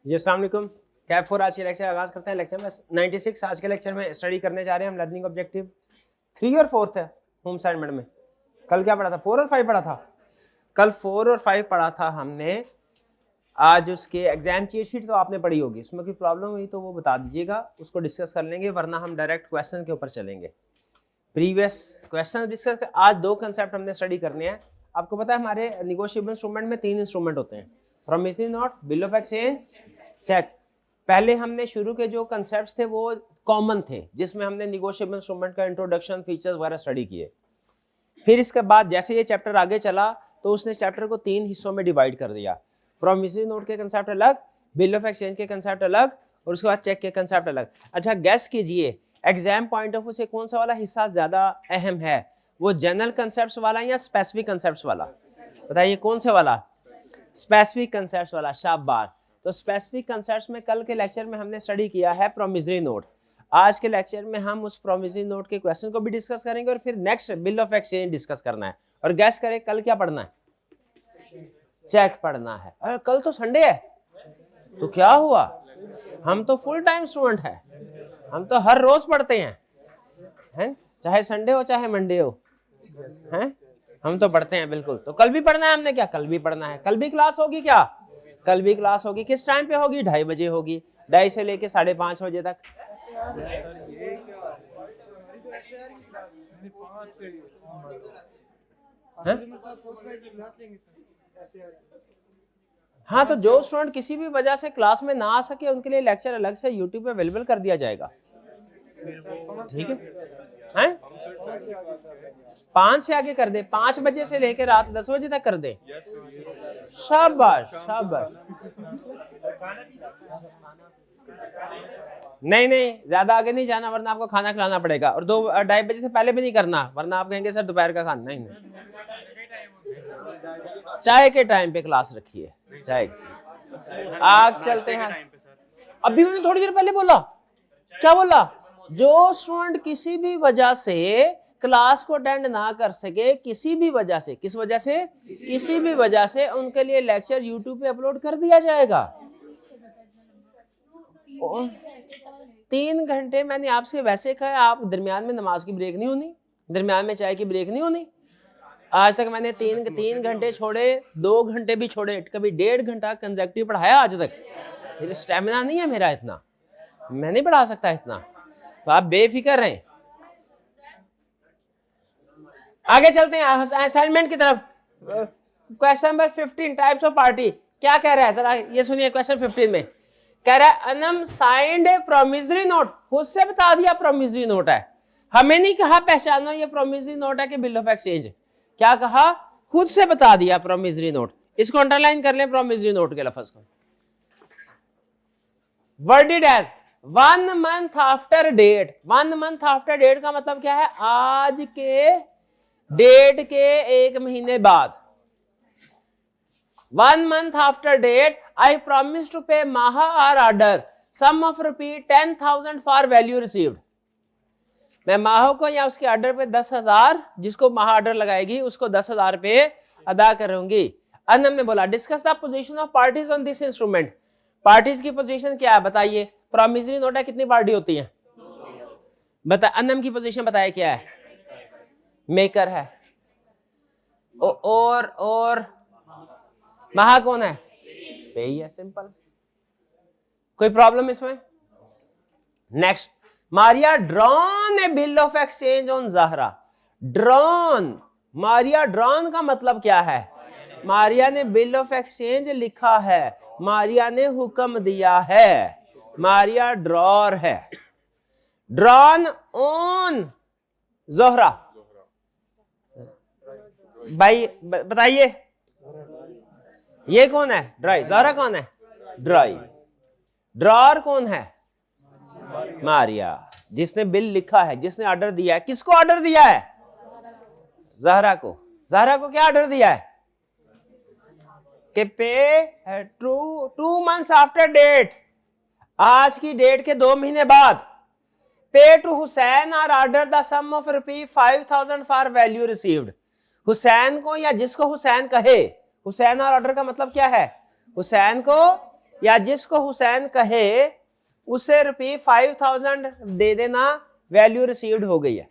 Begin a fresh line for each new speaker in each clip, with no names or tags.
जी अस्सलाम वालेकुम। कैफ 4 आज के लेक्चर आगाज करते हैं। लेक्चर में 96 आज के लेक्चर में स्टडी करने जा रहे हैं हम लर्निंग ऑब्जेक्टिव 3 और 4 है होम असाइनमेंट में। कल क्या पढ़ा था? 4 और 5 पढ़ा था। कल 4 और 5 पढ़ा था हमने। आज उसके एग्जाम चीट शीट तो आपने पढ़ी होगी, उसमें कोई प्रॉब्लम हुई तो वो बता दीजिएगा, उसको डिस्कस कर लेंगे, वरना हम डायरेक्ट क्वेश्चन के ऊपर चलेंगे। प्रीवियस क्वेश्चन डिस्कस कर। आज दो कंसेप्ट हमने स्टडी करने हैं। आपको पता है हमारे निगोशिएबल इंस्ट्रूमेंट में 3 इंस्ट्रूमेंट होते हैं, promissory note, bill of exchange, cheque. पहले हमने शुरू के जो कंसेप्ट्स थे वो कॉमन थे, जिसमें हमने निगोशिएबल इंस्ट्रूमेंट का इंट्रोडक्शन, फीचर्स वगैरह स्टडी किए। फिर इसके बाद जैसे ये चैप्टर आगे चला तो उसने चैप्टर को 3 हिस्सों में डिवाइड कर दिया। प्रॉमिसरी नोट के कंसेप्ट अलग, बिल ऑफ एक्सचेंज के कंसेप्ट अलग, और उसके बाद चेक के कंसेप्ट अलग। अच्छा गैस कीजिए एग्जाम पॉइंट ऑफ व्यू से कौन सा वाला हिस्सा ज्यादा अहम है, वो जनरल कंसेप्ट्स वाला या स्पेसिफिक कंसेप्ट्स वाला? बताइए कौन से वाला? स्पेसिफिक कंसेप्ट्स वाला। शाबाश। तो स्पेसिफिक कंसेप्ट्स में कल के लेक्चर में हमने स्टडी किया है प्रॉमिसरी नोट। आज के लेक्चर में हम उस प्रॉमिसरी नोट के क्वेश्चन को भी डिस्कस करेंगे और फिर next bill of exchange discuss करना है। और गैस करें कल क्या पढ़ना है? चेक पढ़ना है। अरे कल तो संडे है, तो क्या हुआ? हम तो फुल टाइम स्टूडेंट है, हम तो हर रोज पढ़ते हैं, चाहे संडे हो चाहे मंडे हो, हैं? हम तो पढ़ते हैं बिल्कुल। तो कल भी पढ़ना है हमने। क्या कल भी पढ़ना है? कल भी क्लास होगी क्या? कल भी क्लास होगी। किस टाइम पे होगी? 2:30 बजे होगी, 2:30 से लेके 5:30 बजे तक। हाँ, तो जो स्टूडेंट किसी भी वजह से क्लास में ना आ सके उनके लिए लेक्चर अलग से यूट्यूब पे अवेलेबल कर दिया जाएगा। ठीक है, हैं? 5 से आगे कर दे, 5 बजे से लेकर रात 10 बजे तक कर दे। शाबाश शाबाश। नहीं नहीं, ज्यादा आगे नहीं जाना, वरना आपको खाना खिलाना पड़ेगा। और 2-2:30 बजे से पहले भी नहीं करना, वरना आप कहेंगे सर दोपहर का खाना। नहीं, चाय के टाइम पे क्लास रखिए। चाय आग चलते हैं। अभी मैंने थोड़ी देर पहले बोला, क्या बोला? जो स्टूडेंट किसी भी वजह से क्लास को अटेंड ना कर सके, किसी भी वजह से, किस वजह से? किसी भी वजह से, उनके लिए लेक्चर यूट्यूब पे अपलोड कर दिया जाएगा। 3 घंटे मैंने आपसे वैसे कहा, आप दरमियान में नमाज की ब्रेक नहीं होनी, दरमियान में चाय की ब्रेक नहीं होनी। आज तक मैंने 3 घंटे छोड़े, 2 घंटे भी छोड़े, कभी 1.5 घंटा कंसेक्यूटिव पढ़ाया आज तक। मेरा स्टेमिना नहीं है, मेरा इतना, मैं नहीं पढ़ा सकता इतना। तो आप बेफिक्र रहें। आगे चलते हैं असाइनमेंट की तरफ। Question number 15, types of party. क्या कह रहा है जरा ये सुनिए। क्वेश्चन 15 में कह रहा है अनम साइंड ए प्रॉमिसरी नोट। खुद से बता दिया प्रॉमिसरी नोट है, हमें नहीं कहा पहचानो ये प्रॉमिसरी नोट है कि बिल ऑफ एक्सचेंज। क्या कहा? खुद से बता दिया प्रॉमिसरी नोट। इसको अंडरलाइन कर लें प्रॉमिसरी नोट के लफ्ज को। Worded as 1 month after date. 1 month after date का मतलब क्या है? आज के डेट के 1 महीने बाद। 1 month after date, I promise to pay Maha or order sum of ₹10,000 for value received. मैं माहो को या उसके ऑर्डर पे 10,000, जिसको माहा ऑर्डर लगाएगी उसको 10,000 रुपए अदा करूंगी। अनम ने बोला discuss the position of parties on this instrument. Parties की पोजीशन क्या है बताइए? प्रॉमिसरी नोट है, कितनी पार्टी होती है? बता। अनम की पोजीशन बताया क्या है? मेकर है। और महा कौन है? पेई है। सिंपल, कोई प्रॉब्लम इसमें? Next, Maria drawn A bill of exchange on Zahra. Drawn, Maria drawn का मतलब क्या है? मारिया ने बिल ऑफ एक्सचेंज लिखा है, मारिया ने हुक्म दिया है, मारिया ड्रॉर है। Drawn on Zohra. भाई बताइए ये कौन है? ड्राई। ज़हरा कौन है? ड्राई। ड्रॉर कौन है? मारिया, जिसने बिल लिखा है, जिसने ऑर्डर दिया है। किसको ऑर्डर दिया है? ज़हरा को। ज़हरा को क्या ऑर्डर दिया है? कि पे 2 months आफ्टर डेट, आज की डेट के 2 महीने बाद, पे to Hussain or order the sum of ₹5,000 for value received. Hussain को या जिसको हुसैन कहे, हुसैन और ऑर्डर का मतलब क्या है? हुसैन को या जिसको हुसैन कहे उसे ₹5000 दे देना, वैल्यू रिसीव्ड हो गई है।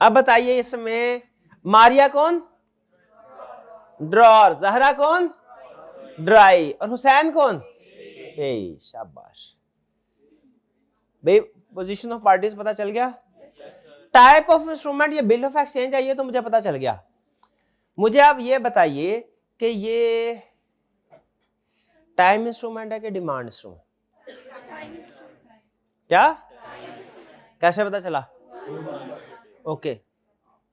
अब बताइए इसमें मारिया कौन? ड्रॉर। जहरा कौन? ड्राई। और हुसैन कौन? पे। शाबाश भाई, पोजीशन ऑफ पार्टीज पता चल गया। टाइप ऑफ इंस्ट्रूमेंट, ये बिल ऑफ एक्सचेंज है, ये तो मुझे पता चल गया। मुझे आप ये बताइए कि ये टाइम इंस्ट्रूमेंट है कि डिमांड इंस्ट्रूमेंट? क्या? कैसे पता चला? ओके,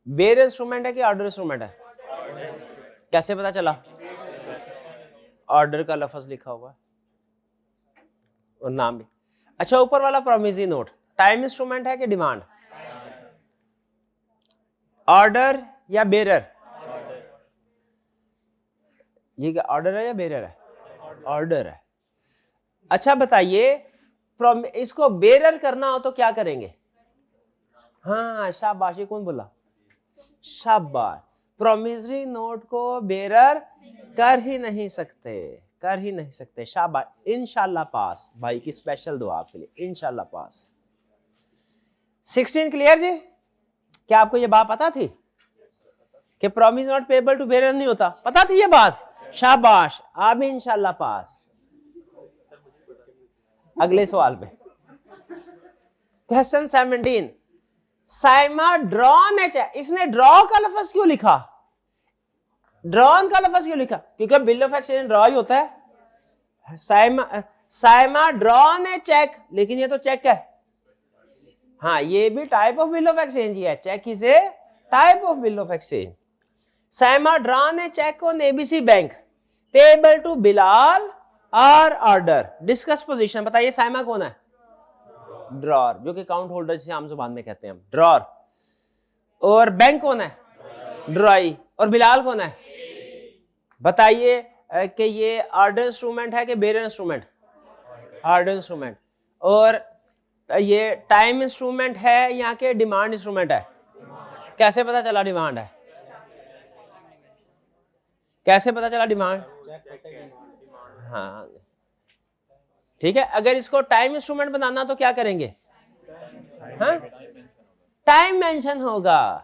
बेयर इंस्ट्रूमेंट है कि ऑर्डर इंस्ट्रूमेंट है? कैसे पता चला? ऑर्डर का लफ्ज लिखा हुआ और नाम भी। अच्छा, ऊपर वाला प्रोमिसरी नोट टाइम इंस्ट्रूमेंट है कि डिमांड? ऑर्डर या बेरर? ये क्या ऑर्डर है या बेरर है? ऑर्डर है। अच्छा बताइए, इसको बेरर करना हो तो क्या करेंगे? हाँ शाबाश, ये कौन बोला? शाबाश। प्रोमिसरी नोट को बेरर कर ही नहीं सकते, कर ही नहीं सकते। शाबाश, इंशाल्लाह पास। भाई की स्पेशल दुआ आपके लिए, इंशाल्लाह पास। 16 क्लियर जी? क्या आपको ये बात पता थी कि promise not payable to bearer नहीं होता? पता थी ये बात? शाबाश, आप भी इंशाल्लाह पास। अगले सवाल पे, क्वेश्चन 17। साइमा ड्रॉन है, इसने ड्रॉ का लफ्ज क्यों लिखा? ड्रॉन का लफ्ज क्यों लिखा? क्योंकि बिल ऑफ एक्सचेंज ड्रॉ ही होता है। साइमा ड्रॉन है चेक, लेकिन ये तो चेक है। हाँ, ये भी type of bill of exchange ही है, cheque is a type of bill of exchange. Saima drawn है cheque on ABC bank, payable to Bilal or order. Discuss position. बताइए साइमा कौन है? ड्रॉर, जो कि अकाउंट होल्डर जिसे आम जुबान में कहते हैं हम, ड्रॉर। और बैंक कौन है? ड्राई। और बिलाल कौन है? बताइए कि ये ऑर्डर इंस्ट्रूमेंट है कि बेरर इंस्ट्रूमेंट? Order instrument. और ये टाइम इंस्ट्रूमेंट है या के डिमांड इंस्ट्रूमेंट है? कैसे पता चला डिमांड है? कैसे पता चला डिमांड? हाँ ठीक है। अगर इसको टाइम इंस्ट्रूमेंट बनाना तो क्या करेंगे? हाँ, टाइम मेंशन होगा।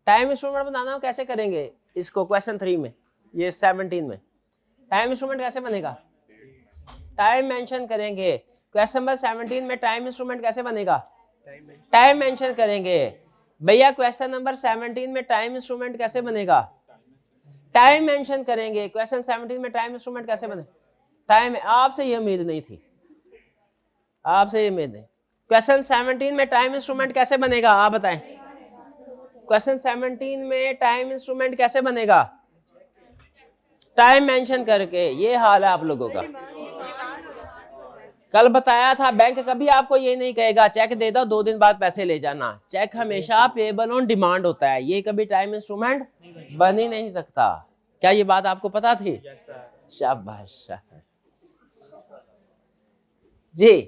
टाइम इंस्ट्रूमेंट बनाना हो कैसे करेंगे इसको? क्वेश्चन 3 में, ये 17 में टाइम इंस्ट्रूमेंट कैसे बनेगा? टाइम मेंशन करेंगे। क्वेश्चन नंबर 17 में टाइम इंस्ट्रूमेंट कैसे बनेगा? टाइम मेंशन करेंगे। भैया क्वेश्चन नंबर 17 में टाइम इंस्ट्रूमेंट कैसे बनेगा? टाइम मेंशन करेंगे। क्वेश्चन 17 में टाइम इंस्ट्रूमेंट कैसे बने? टाइम। आपसे ये उम्मीद नहीं थी, आपसे ये उम्मीद नहीं। क्वेश्चन 17 में टाइम इंस्ट्रूमेंट कैसे बनेगा? आप बताएं। क्वेश्चन 17 में टाइम इंस्ट्रूमेंट कैसे बनेगा? टाइम मेंशन करके। ये हाल है आप लोगों का। कल बताया था, बैंक कभी आपको ये नहीं कहेगा चेक दे दो 2 दिन बाद पैसे ले जाना। चेक हमेशा पेएबल ऑन डिमांड होता है, ये कभी टाइम इंस्ट्रूमेंट बन ही नहीं सकता। क्या ये बात आपको पता थी? शाबाश जी।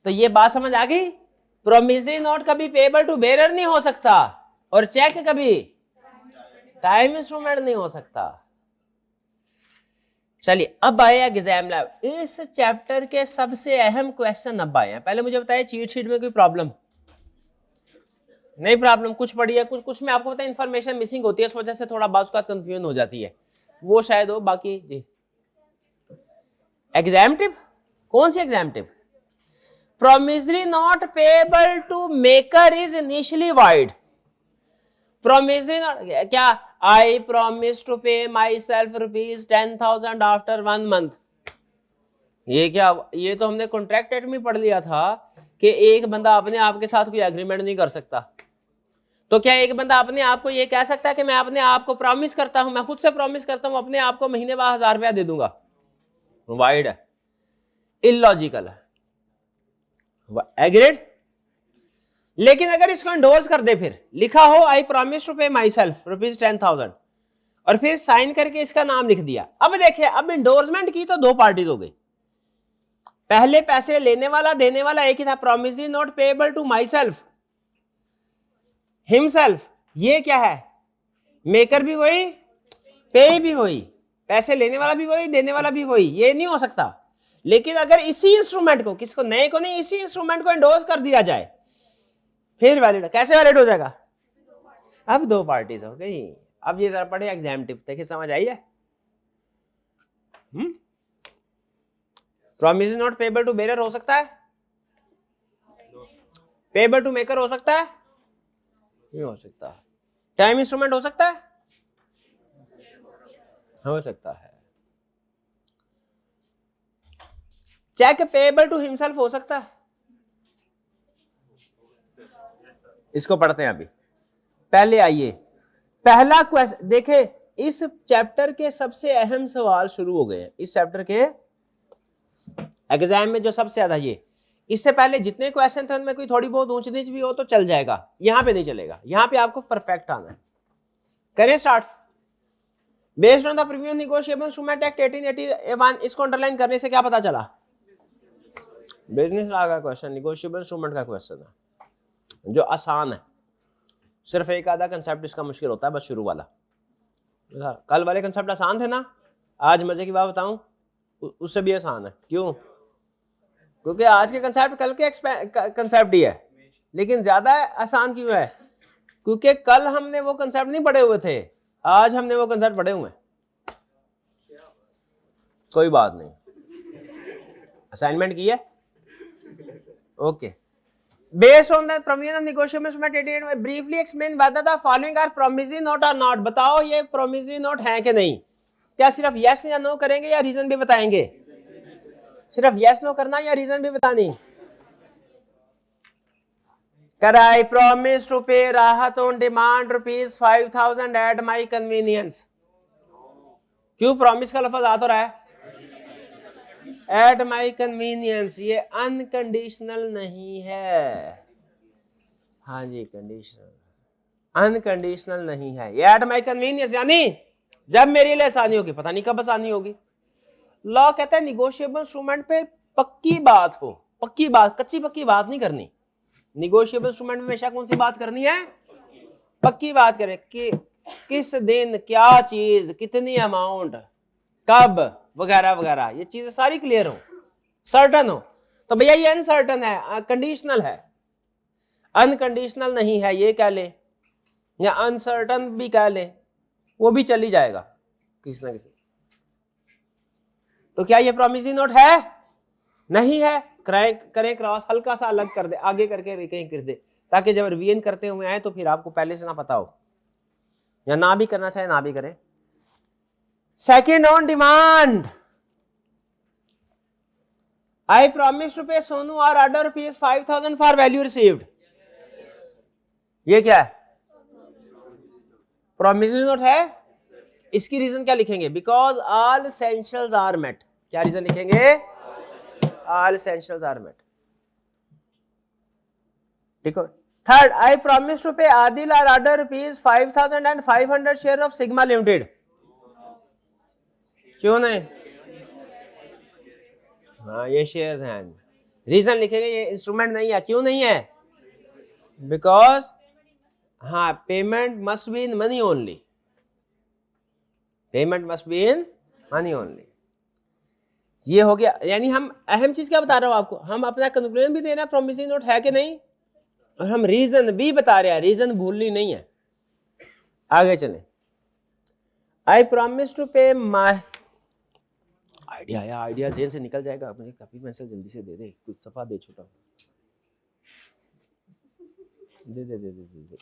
तो ये बात समझ आ गई। प्रोमिसरी नोट कभी पेएबल टू बेरर नहीं हो सकता और चेक कभी टाइम इंस्ट्रूमेंट नहीं हो सकता। चलिए अब आए एग्जाम लैब। इस चैप्टर के सबसे अहम क्वेश्चन अब आए हैं। पहले मुझे बताइए चीट शीट में कोई प्रॉब्लम नहीं? प्रॉब्लम कुछ पड़ी है, कुछ में आपको पता है इंफॉर्मेशन मिसिंग होती है, इस वजह से थोड़ा बात कंफ्यूजन हो जाती है, वो शायद हो। बाकी जी एग्जामिटिव, कौन सी एग्जामिटिव? Promissory note payable to maker is initially void. Promissory note क्या? आई प्रॉमिस टू पे माई सेल्फ ₹10,000 आफ्टर 1 month। ये क्या? ये तो हमने कॉन्ट्रैक्ट एक्ट में पढ़ लिया था कि एक बंदा अपने आप के साथ कोई एग्रीमेंट नहीं कर सकता। तो क्या एक बंदा अपने आप को ये कह सकता है कि मैं अपने आप को प्रॉमिस करता हूं, मैं खुद से प्रॉमिस करता हूं अपने आप को महीने बाद 1000 रुपया दे दूंगा? वाइड है, इलॉजिकल है। एग्रीड? लेकिन अगर इसको एंडोर्स कर दे, फिर लिखा हो आई प्रॉमिस टू पे माई सेल्फ ₹10,000 और फिर साइन करके इसका नाम लिख दिया। अब देखिए, अब एंडोर्समेंट की तो 2 पार्टीज हो गई। पहले पैसे लेने वाला देने वाला एक ही था, promissory note payable to myself himself. ये क्या है? मेकर भी वही, पे भी वही। पैसे लेने वाला भी वही, देने वाला भी वही, ये नहीं हो सकता। लेकिन अगर इसी इंस्ट्रूमेंट को, किसको, नए को नहीं, इसी इंस्ट्रूमेंट को एंडोर्स कर दिया जाए फिर वैलिड। कैसे वैलिड हो जाएगा? अब दो पार्टीज हो गई। अब ये जरा पढ़े एग्जाम टिप, देखिए समझ आई है? Promise note payable to bearer हो सकता है, पेबल टू मेकर हो सकता है, नहीं हो सकता। टाइम इंस्ट्रूमेंट हो सकता है, हो सकता है। चेक पेबल टू हिमसेल्फ हो सकता है। इसको पढ़ते हैं अभी। पहले आइए, पहला क्वेश्चन देखे, इस चैप्टर के सबसे अहम सवाल शुरू हो गए हैं। इस चैप्टर के एग्जाम में जो सबसे ज्यादा, ये इससे पहले जितने क्वेश्चन थे उनमें कोई थोड़ी बहुत ऊंच नीच भी हो तो चल जाएगा, यहां पे नहीं चलेगा। यहां पे आपको परफेक्ट आना है। करें start. Based on the previous negotiable instrument act 1881, इसको अंडरलाइन करने से क्या पता चला? बिजनेस लॉ का क्वेश्चन, नेगोशिएबल इंस्ट्रूमेंट का क्वेश्चन है जो आसान है। सिर्फ एक आधा कंसेप्ट इसका मुश्किल होता है, बस शुरू वाला। कल वाले कंसेप्ट आसान थे ना, आज मजे की बात बताऊं, उससे भी आसान है। क्यों? क्योंकि आज के कंसेप्ट कल के कंसेप्ट ही है, लेकिन ज्यादा आसान क्यों है? क्योंकि कल हमने वो कंसेप्ट नहीं पढ़े हुए थे, आज हमने वो कंसेप्ट पढ़े हुए हैं। कोई बात नहीं, असाइनमेंट की है। Okay. Based on the provision of negotiable instrument 88, briefly explain whether the following are promissory note or not। बताओ ये promissory note है कि नहीं? क्या सिर्फ yes या no करेंगे या रीजन भी बताएंगे? सिर्फ yes no करना या रीजन भी बतानी? कर I promise to pay राहत on demand ₹5,000 at my convenience। क्यों प्रॉमिस का लफ्ज आ तो रहा है? एट माई कन्वीनियंस, ये अनकंडीशनल नहीं है। हाँ जी, कंडीशनल, अनकंडीशनल नहीं है ये। एट माई कन्वीनियंस यानी जब मेरे लिए आसानी होगी, पता नहीं कब आसानी होगी। लॉ कहता है निगोशिएबल इंस्ट्रूमेंट पे पक्की बात हो, पक्की बात, कच्ची पक्की बात नहीं करनी। निगोशिएबल इंस्ट्रूमेंट में हमेशा कौन सी बात करनी है? पक्की बात करें कि किस दिन क्या चीज, कितनी अमाउंट, कब, वगैरह वगैरह, ये चीजें सारी क्लियर हो, सर्टन हो। तो भैया ये अनसर्टन है, कंडीशनल है, अनकंडीशनल नहीं है, ये कह ले, या अनसर्टन भी कह ले, वो भी चली जाएगा किसी ना किसी। तो क्या ये प्रॉमिसरी नोट है? नहीं है। करें क्रॉस, हल्का सा अलग कर दे, आगे करके कहीं कर दे, ताकि जब रिवीजन करते हुए आए तो फिर आपको पहले से ना पता हो, या ना भी करना चाहे ना भी करें। Second on demand, I promise to pay Sonu or other ₹5,000 for value received। ये क्या है? प्रॉमिसरी नोट है। इसकी रीजन क्या लिखेंगे? Because all essentials are met. क्या रीजन लिखेंगे? All essentials are met. ठीक है। Third, I promise to pay Adil or other ₹5,500 share of Sigma Limited. क्यों नहीं? हाँ, ये शेयर हैं। रीजन लिखेंगे ये इंस्ट्रूमेंट नहीं है। क्यों नहीं है? बिकॉज हाँ, payment must be in money only, payment must be in money only. ये हो गया। यानी हम अहम चीज क्या बता रहा हूं आपको, हम अपना कंक्लूजन भी दे रहे हैं प्रॉमिसरी नोट है कि नहीं, और हम रीजन भी बता रहे हैं, रीजन भूलनी नहीं है। आगे चले। आई प्रॉमिस टू पे माई, आइडिया आया, आइडिया जेल से निकल जाएगा। मुझे कॉपी पेंसिल जल्दी से दे दे, कुछ सफा दे, छोटा दे दे दे दे दे, दे।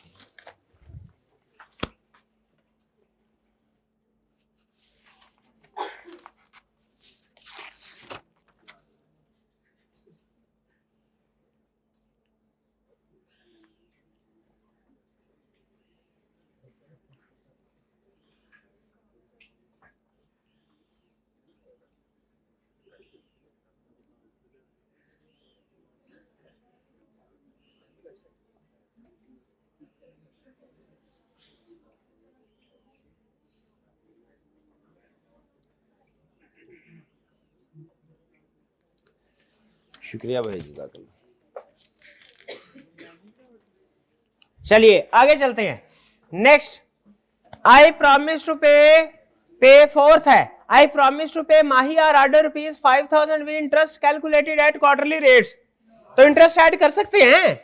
शुक्रिया भाई जी का। चलिए आगे चलते हैं। नेक्स्ट, आई प्रॉमिस टू पे पे फोर्थ है, आई promise to pay Mahi or order rupees 5000 with interest calculated at quarterly rates. तो इंटरेस्ट ऐड कर सकते हैं।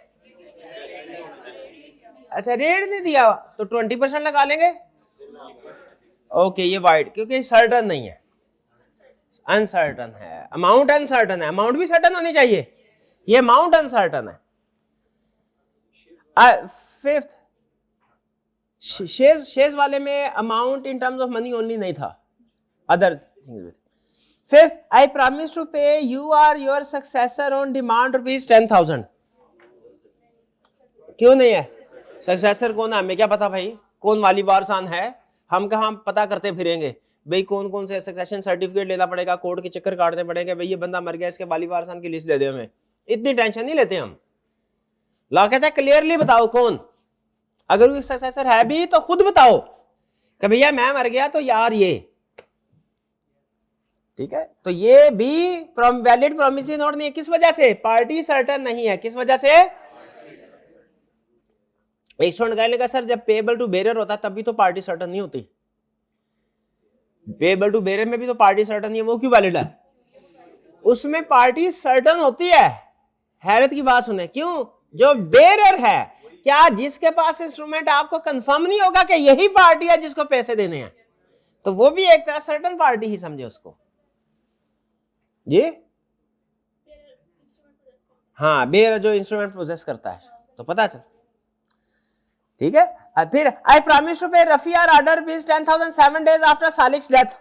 अच्छा रेट नहीं दिया तो 20% लगा लेंगे। ओके ये वाइड, क्योंकि सर्टन नहीं है, अनसर्टन है, अमाउंट अनसर्टन है, अमाउंट भी सर्टन होनी चाहिए, ये अमाउंट अनसर्टन है। फिफ्थ शेयर्स वाले में amount in terms of money only नहीं था, other things. Fifth, I promise to pay you or your successor on demand rupees 10,000। क्यों नहीं है? सक्सेसर कौन है हमें क्या पता भाई, कौन वाली वारसान है, हम कहाँ पता करते फिरेंगे भाई, कौन कौन से सक्सेशन सर्टिफिकेट लेना पड़ेगा, कोर्ट के चक्कर काटने पड़ेंगे, भाई ये बंदा मर गया इसके वाली वारसान की लिस्ट दे दे हमें, इतनी टेंशन नहीं लेते हम। लॉ कहता है क्लियरली बताओ कौन, अगर कोई सक्सेसर है भी तो खुद बताओ कि भैया मैं मर गया तो यार ये, ठीक है। तो ये भी वैलिड प्रोमिसरी नोट नहीं है, किस वजह से? पार्टी सर्टन नहीं है, किस वजह से? एक स्टूडेंट कहने लगा सर जब पेएबल टू बेरर होता तब भी तो पार्टी सर्टन नहीं होती, पेएबल टू बेरर में भी तो पार्टी सर्टन नहीं है, वो क्यों वैलिड है? उसमें पार्टी सर्टन होती है। हैरत की बात सुने, क्यों? जो बेरर है, क्या जिसके पास इंस्ट्रूमेंट आपको कंफर्म नहीं होगा कि यही पार्टी है जिसको पैसे देने हैं, तो वो भी एक तरह सर्टन पार्टी ही समझे उसको जी। हाँ बेरर जो इंस्ट्रूमेंट प्रोसेस करता है, तो पता चल, ठीक है। फिर आई promise to pay Rafi or order rupees 10,000 7 days after Salik's डेथ।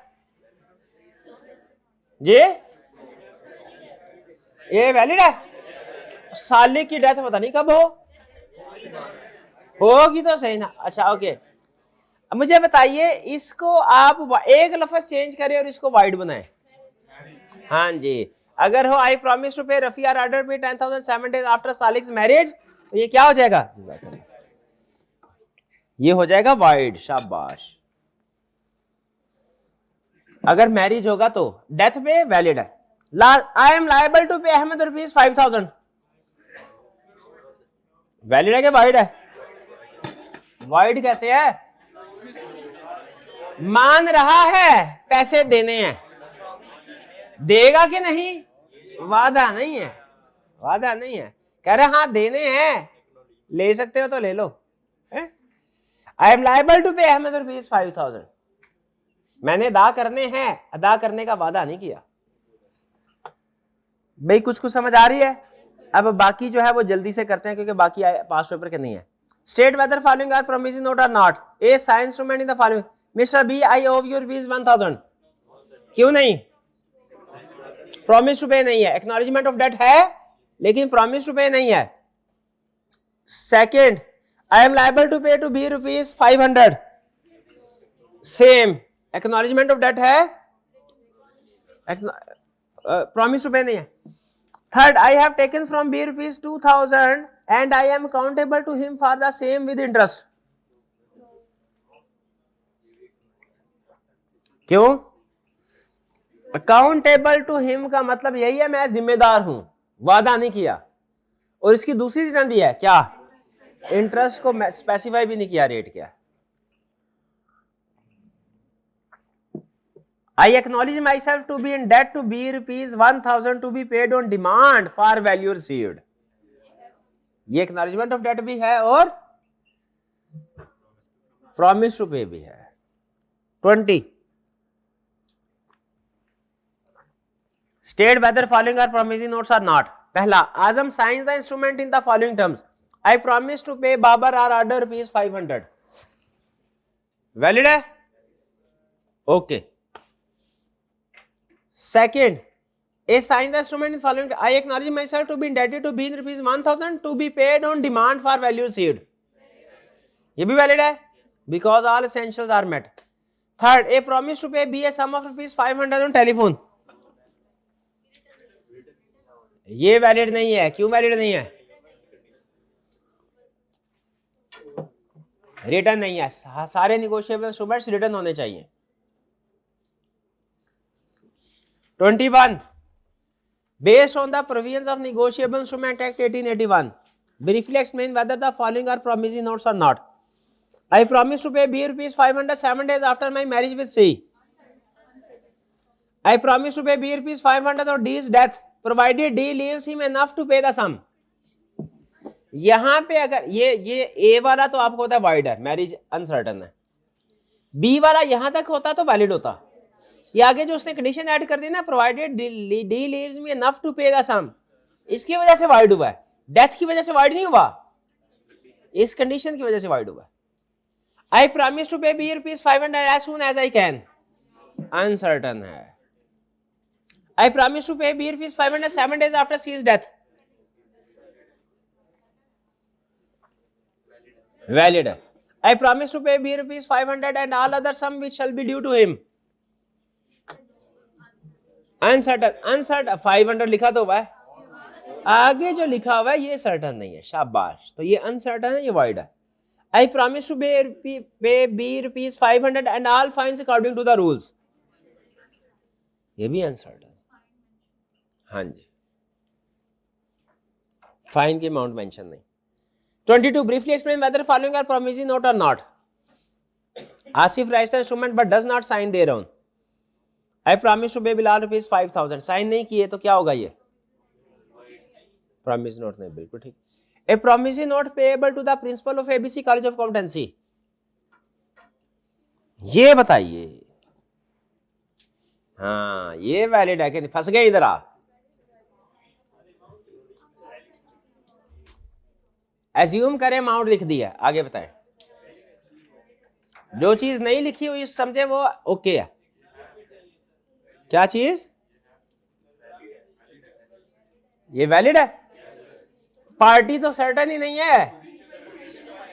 जी ये वैलिड है? सालिक की डेथ पता नहीं कब होगी तो सही ना। अच्छा ओके, अब मुझे बताइए इसको आप एक लफ्ज चेंज करें और इसको वाइड बनाएं। हाँ जी, अगर हो आई promise to pay Rafi or order पे 10,000 7 days आफ्टर सालिक्स मैरिज, तो ये क्या हो जाएगा? ये हो जाएगा वाइड, शाबाश। अगर मैरिज होगा तो डेथ पे वैलिड है। आई एम लायबल टू पे अहमद रुपीज 5,000, वैलिड है कि वाइड है? वाइड कैसे है? मान रहा है पैसे देने हैं, देगा कि नहीं? वादा नहीं है, वादा नहीं है, कह रहे हाँ देने हैं, ले सकते हो तो ले लो। आई एम लायबल टू पे अहमद रुपीज 5,000, मैंने अदा करने हैं, अदा करने का वादा नहीं किया। भाई कुछ कुछ समझ आ रही है? अब बाकी जो है वो जल्दी से करते हैं क्योंकि बाकी पास पेपर के नहीं है। State whether following are promissory note or not a sign instrument in the following. Mister B I owe you rupees 1,000, क्यों नहीं? प्रॉमिस टू पे नहीं है, एक्नॉलेजमेंट ऑफ डेट है लेकिन प्रॉमिस टू पे नहीं है। Second, I am liable to pay to B rupees 500, same acknowledgement of debt है, promise to pay नहीं है। Third, I have taken from B rupees 2,000 and I am accountable to him for the same with interest, क्यों? Accountable to him का मतलब यही है मैं जिम्मेदार हूं, वादा नहीं किया। और इसकी दूसरी रीजन भी है क्या? इंटरेस्ट को स्पेसिफाई भी नहीं किया रेट क्या। I acknowledge myself to be in debt to B rupees 1,000 to be paid on demand for value received, ये एक्नॉलेजमेंट ऑफ डेट भी है और प्रॉमिस टू पे भी है। 20, state whether following are promissory notes or not. पहला, Azam signs the instrument in the following terms. I promise to pay Babar our order rupees 500, valid है? Okay. Second, a sign the instrument in following, I acknowledge myself to be indebted to B rupees 1,000 to be paid on demand for value received, ये भी valid है because all essentials are met. Third, a promise to pay B a sum of rupees 500 on telephone, ये valid नहीं है, क्यों valid नहीं है? Return नहीं है, सारे निगोशिएबल इंस्ट्रूमेंट्स रिटर्न होने चाहिए। 21, based on the provisions of Negotiable Instrument Act 1881, briefly explain whether the following are promissory notes or not. I promise to pay B rupees 500 7 days after my marriage with C. I promise to pay B rupees 500 on D's death provided D leaves him enough to pay the sum. यहां पे अगर ये A वाला तो आपको होता है wide है, मैरिज अनसर्टन है, B वाला यहां तक होता तो वैलिड होता। ये आगे जो उसने कंडीशन ऐड कर दी ना, provided D leaves me enough to pay the sum, इसकी वजह से वाइड हुआ है, डेथ की वजह से वाइड नहीं हुआ, इस कंडीशन की वजह से वाइड हुआ है। I promise to pay B rupees 500 as soon as I can, uncertain है। I promise to pay B rupees 500 7 days after C's death, valid है। I promise to pay B rupees 500 and all other sum which shall be due to him, uncertain. Uncertain 500 लिखा तो हुआ है, आगे जो लिखा हुआ है ये सर्टन नहीं है, शाबाश, तो ये अनसर्टन है, ये वाइड है। I promise to pay B rupees 500 and all fines according to the rules, ये भी अनसर्टन। हाँ जी, फाइन की अमाउंट मेंशन नहीं। 22 briefly explain whether following are promissory note or not. Asif writes the instrument but does not sign thereon. I promise to pay Bilal rupees 5000, sign नहीं किए तो क्या होगा, ये promissory note नहीं, बिल्कुल ठीक। A promissory note payable to the principal of ABC College of Accountancy, ये बताइए। हाँ ये वैलिड है कि फंस गए इधर आप। एज्यूम करें अमाउंट लिख दिया, आगे बताएं। जो चीज नहीं लिखी हुई समझे वो ओके है। क्या चीज, ये वैलिड है। पार्टी तो सर्टन ही नहीं है,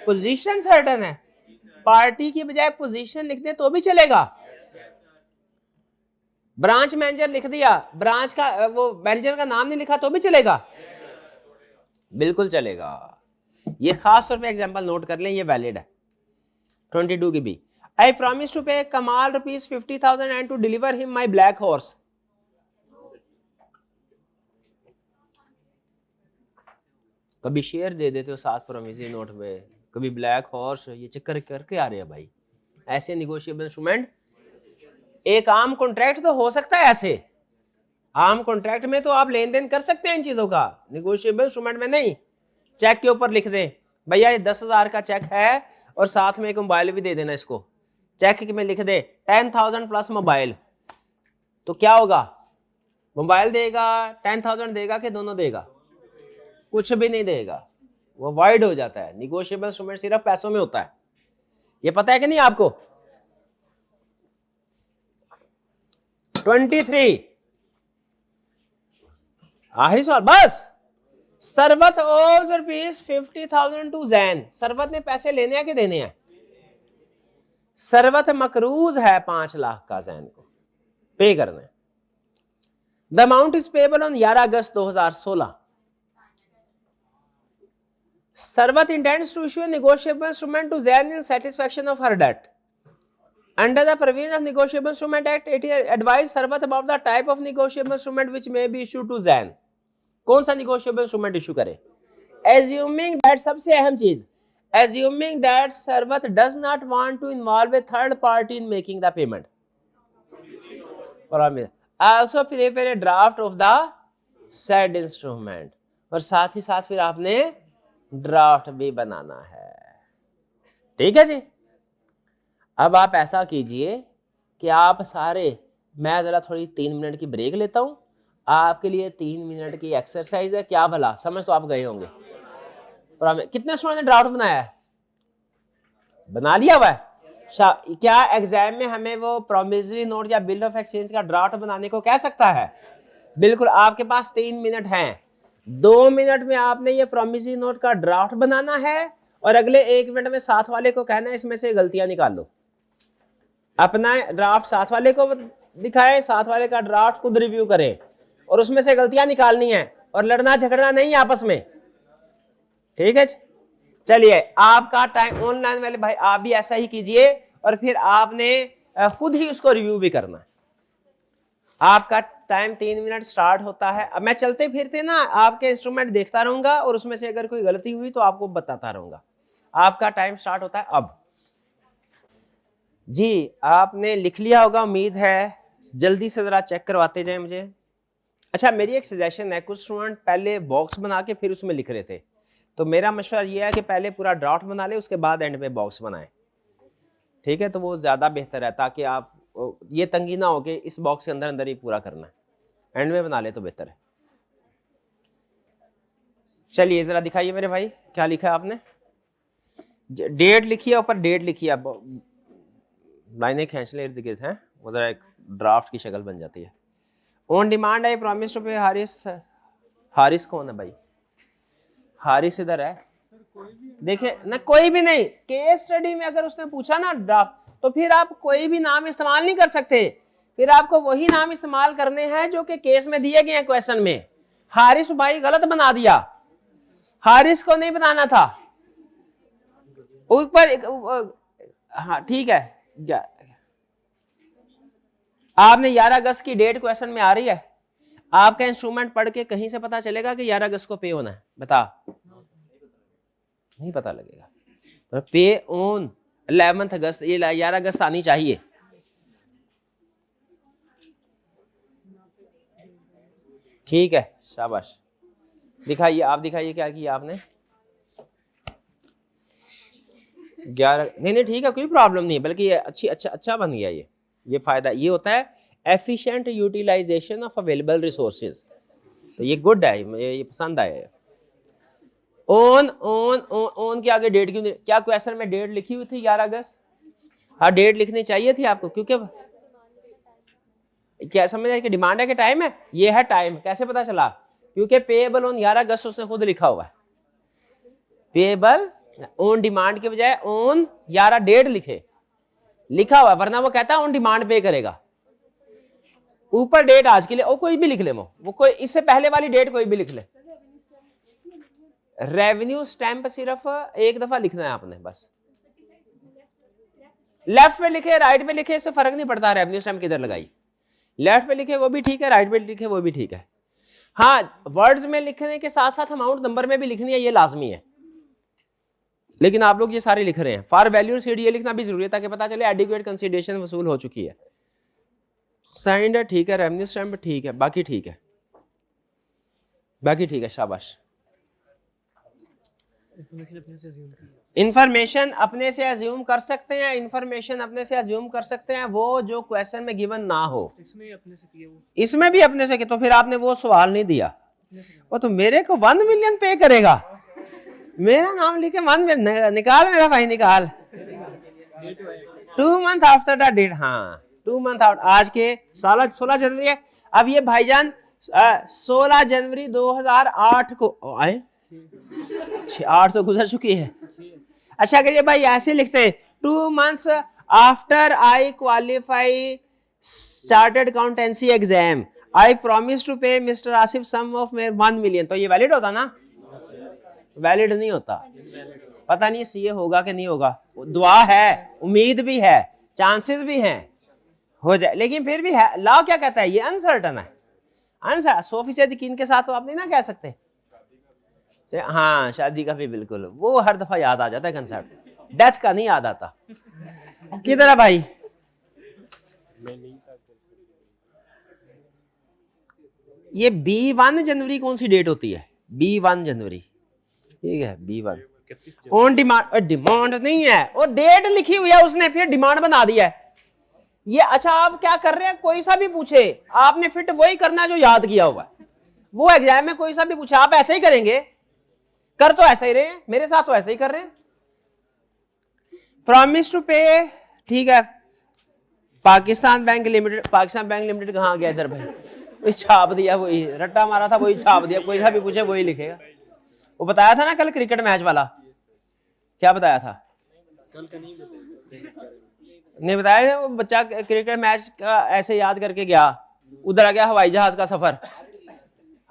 पोजीशन सर्टन है। पार्टी की बजाय पोजीशन लिख दे तो भी चलेगा। ब्रांच मैनेजर लिख दिया, ब्रांच का वो मैनेजर का नाम नहीं लिखा तो भी चलेगा, बिल्कुल चलेगा। ये खास तौर पे एग्जांपल नोट कर लें, ये वैलिड है। 22 की भी, आई promise to pay Kamal rupees 50,000 and to deliver him my black horse. कभी शेयर दे देते हो साथ प्रोमिसरी नोट में, कभी ब्लैक हॉर्स, ये चक्कर करके आ रहे हैं भाई। ऐसे निगोशिएबल इंस्ट्रूमेंट, एक आम कॉन्ट्रैक्ट तो हो सकता है ऐसे, आम कॉन्ट्रैक्ट में तो आप लेन देन कर सकते हैं इन चीजों का, निगोशिएबल इंस्ट्रूमेंट में नहीं। चेक के ऊपर लिख दें भैया ये 10,000 का चेक है और साथ में एक मोबाइल भी दे देना इसको, चेक में लिख दे 10,000 प्लस मोबाइल, तो क्या होगा, मोबाइल देगा 10,000 देगा कि दोनों देगा, कुछ भी नहीं देगा, वो वाइड हो जाता है। निगोशिएबल इंस्ट्रूमेंट सिर्फ पैसों में होता है, ये पता है कि नहीं आपको। 23 आखिरी सवाल बस। Sarwat owes rupees 50,000 to Jain, Sarwat ने पैसे लेने हैं कि देने हैं। सरवत मकरूज है 5 लाख का जैन को पे करना है। The amount is payable on 11 August 2016। Sarwat intends to issue negotiable instrument to Jain in satisfaction of her debt. Under the provisions of Negotiable Instrument Act, it advised Sarvat about the type of negotiable instrument which may be issued to Zan. कौन सा negotiable instrument issue करे? Assuming that, सबसे अहम चीज, assuming that Sarvat does not want to involve a third party in making the payment. Promise. Also prepare a draft of the said instrument. और साथ ही साथ फिर आपने ड्राफ्ट भी बनाना है, ठीक है जी। अब आप ऐसा कीजिए कि आप सारे, मैं ज़रा थोड़ी 3 मिनट की ब्रेक लेता हूँ, आपके लिए 3 मिनट की एक्सरसाइज है। क्या भला, समझ तो आप गए होंगे। कितने स्टूडेंट ने ड्राफ्ट बनाया है, बना लिया हुआ है? क्या एग्जाम में हमें वो प्रोमिसरी नोट या बिल ऑफ एक्सचेंज का ड्राफ्ट बनाने को कह सकता है? बिल्कुल, आपके पास 3 मिनट हैं। 2 मिनट में आपने ये प्रोमिसरी नोट का ड्राफ्ट बनाना है और अगले 1 मिनट में साथ वाले को कहना है इसमें से गलतियां निकाल लो। अपना ड्राफ्ट साथ वाले को दिखाए, साथ वाले का ड्राफ्ट खुद रिव्यू करें और उसमें से गलतियां निकालनी है और लड़ना झगड़ना नहीं आपस में, ठीक है। चलिए, आपका टाइम, ऑनलाइन वाले भाई आप भी ऐसा ही कीजिए और फिर आपने खुद ही उसको रिव्यू भी करना है। आपका टाइम 3 मिनट स्टार्ट होता है। अब मैं चलते फिरते ना आपके इंस्ट्रूमेंट देखता रहूंगा और उसमें से अगर कोई गलती हुई तो आपको बताता रहूंगा। आपका टाइम स्टार्ट होता है अब। जी, आपने लिख लिया होगा उम्मीद है जल्दी से ज़रा चेक करवाते जाएं मुझे। अच्छा, मेरी एक सजेशन है, कुछ स्टूडेंट पहले बॉक्स बना के फिर उसमें लिख रहे थे, तो मेरा मशवरा ये है कि पहले पूरा ड्राफ्ट बना ले, उसके बाद एंड पे बॉक्स बनाएं, ठीक है? तो वो ज़्यादा बेहतर है, ताकि आप ये तंगी ना हो कि इस बॉक्स के अंदर अंदर ही पूरा करना है, एंड में बना ले तो बेहतर है। चलिए ज़रा दिखाइए मेरे भाई, क्या लिखा है आपने? डेट लिखी है, ऊपर डेट लिखी है, लाइनें खींच ले इर्द गिर्द हैं, वो ज़रा एक ड्राफ्ट की शक्ल बन जाती है। On demand I promise to pay Haris. Haris कौन है भाई? हारिस इधर है, देखिए ना, कोई भी नहीं। केस स्टडी में अगर उसने पूछा ना ड्राफ्ट, तो फिर आप कोई भी नाम इस्तेमाल नहीं कर सकते, फिर आपको वही नाम इस्तेमाल करने हैं जो कि केस में दिए गए हैं क्वेश्चन में। हारिस भाई गलत बना दिया, हारिस को नहीं बनाना था ऊपर। हाँ ठीक है, आपने 11 अगस्त की डेट क्वेश्चन में आ रही है, आपका इंस्ट्रूमेंट पढ़ के कहीं से पता चलेगा कि 11 अगस्त को पे होना है? बता, नहीं पता लगेगा। तो पे ऑन 11 अगस्त, ये 11 अगस्त आनी चाहिए। ठीक है, शाबाश। दिखाइए, आप दिखाइए क्या किया आपने। 11 नहीं ठीक है, कोई प्रॉब्लम नहीं, बल्कि ये अच्छा बन गया। ये फायदा ये होता है, efficient utilisation of available resources, तो ये गुड है, मुझे ये पसंद आया। ऑन ऑन ऑन ऑन के आगे डेट क्यों नहीं? क्या क्वेश्चन में डेट लिखी हुई थी 11 अगस्त? हाँ, डेट लिखनी चाहिए थी आपको, क्योंकि क्या समझ आए कि डिमांड है कि टाइम है? ये है टाइम। कैसे पता चला? क्योंकि पेएबल ऑन 11 अगस्त उसने खुद लिखा हुआ है। पेएबल ऑन डिमांड के बजाय ऑन 11 डेट लिखा हुआ है, वरना वो कहता है ऑन डिमांड पे करेगा। ऊपर डेट आज के लिए, ओ कोई भी लिख ले, वो कोई इससे पहले वाली डेट कोई भी लिख ले। रेवेन्यू स्टैंप सिर्फ एक दफा लिखना है आपने बस। लेफ्ट पे लिखे राइट पे लिखे, इससे फर्क नहीं पड़ता रेवेन्यू स्टैंप किधर लगाई। लेफ्ट पे लिखे वो भी ठीक है, राइट पे लिखे वो भी ठीक है। हाँ, वर्ड्स में लिखने के साथ साथ अमाउंट नंबर में भी लिखनी है, ये लाजमी है। लेकिन आप लोग ये सारे लिख रहे हैं। फॉर वैल्यू सीड ये लिखना भी जरूरी है, ताकि पता चले एडिक्वेट कंसीडरेशन वसूल हो चुकी है। साइंड है, ठीक है, रेवेन्यू स्टैम्प ठीक है, बाकी ठीक है, बाकी ठीक है, शाबाश। इंफॉर्मेशन अपने से अज्यूम कर सकते हैं, इंफॉर्मेशन अपने से अज्यूम कर सकते हैं वो जो क्वेश्चन में गिवन ना हो। इसमें भी अपने से, तो फिर आपने वो सवाल नहीं दिया। वो तो मेरे को 1 मिलियन पे करेगा, मेरा नाम लिखे 1 मिलियन, निकाल मेरा भाई निकाल। 2 मंथ आफ्टर द डेट, हाँ 2 मंथ आफ्टर, आज के 16 जनवरी है। अब ये भाईजान 16 जनवरी 2008 को आए, 8 तो गुजर चुकी है। अच्छा, अगर ये भाई ऐसे लिखते हैं 2 months after I qualify started accountancy exam, I promise to pay mister Asif sum of 1 million, तो ये वैलिड होता ना? वैलिड नहीं होता। पता नहीं सीए होगा कि नहीं होगा, दुआ है, उम्मीद भी है, चांसेस भी हैं हो जाए, लेकिन फिर भी है। लॉ क्या कहता है? ये अनसर्टन है। अनसर्टन 100% यकीन के साथ तो आप नहीं ना कह सकते। हाँ, शादी का भी बिल्कुल, वो हर दफा याद आ जाता है कंसेप्ट, डेथ का नहीं याद आता। किधर है भाई? ये B1 जनवरी कौन सी डेट होती है? B1 जनवरी, ठीक है, B1 ऑन डिमांड। डिमांड नहीं है, और डेट लिखी हुई है उसने, फिर डिमांड बना दिया है ये। अच्छा, आप क्या कर रहे हैं? कोई सा भी पूछे आपने फिट वही करना जो याद किया हुआ है। वो एग्जाम में कोई सा भी पूछे आप ऐसे ही करेंगे, कर तो ऐसा ही रहे हैं, मेरे साथ तो ऐसे ही कर रहे हैं। प्रॉमिस टू पे, ठीक है, Pakistan bank limited. Pakistan bank limited कहाँ गया इधर भाई? वही छाप दिया, वही रट्टा मारा था, वही छाप दिया। कोई सा भी पूछे वही लिखेगा। वो बताया था ना कल क्रिकेट मैच वाला, क्या बताया था? कल का नहीं बताया। वो बच्चा क्रिकेट मैच का ऐसे याद करके गया, उधर आ गया हवाई जहाज का सफर।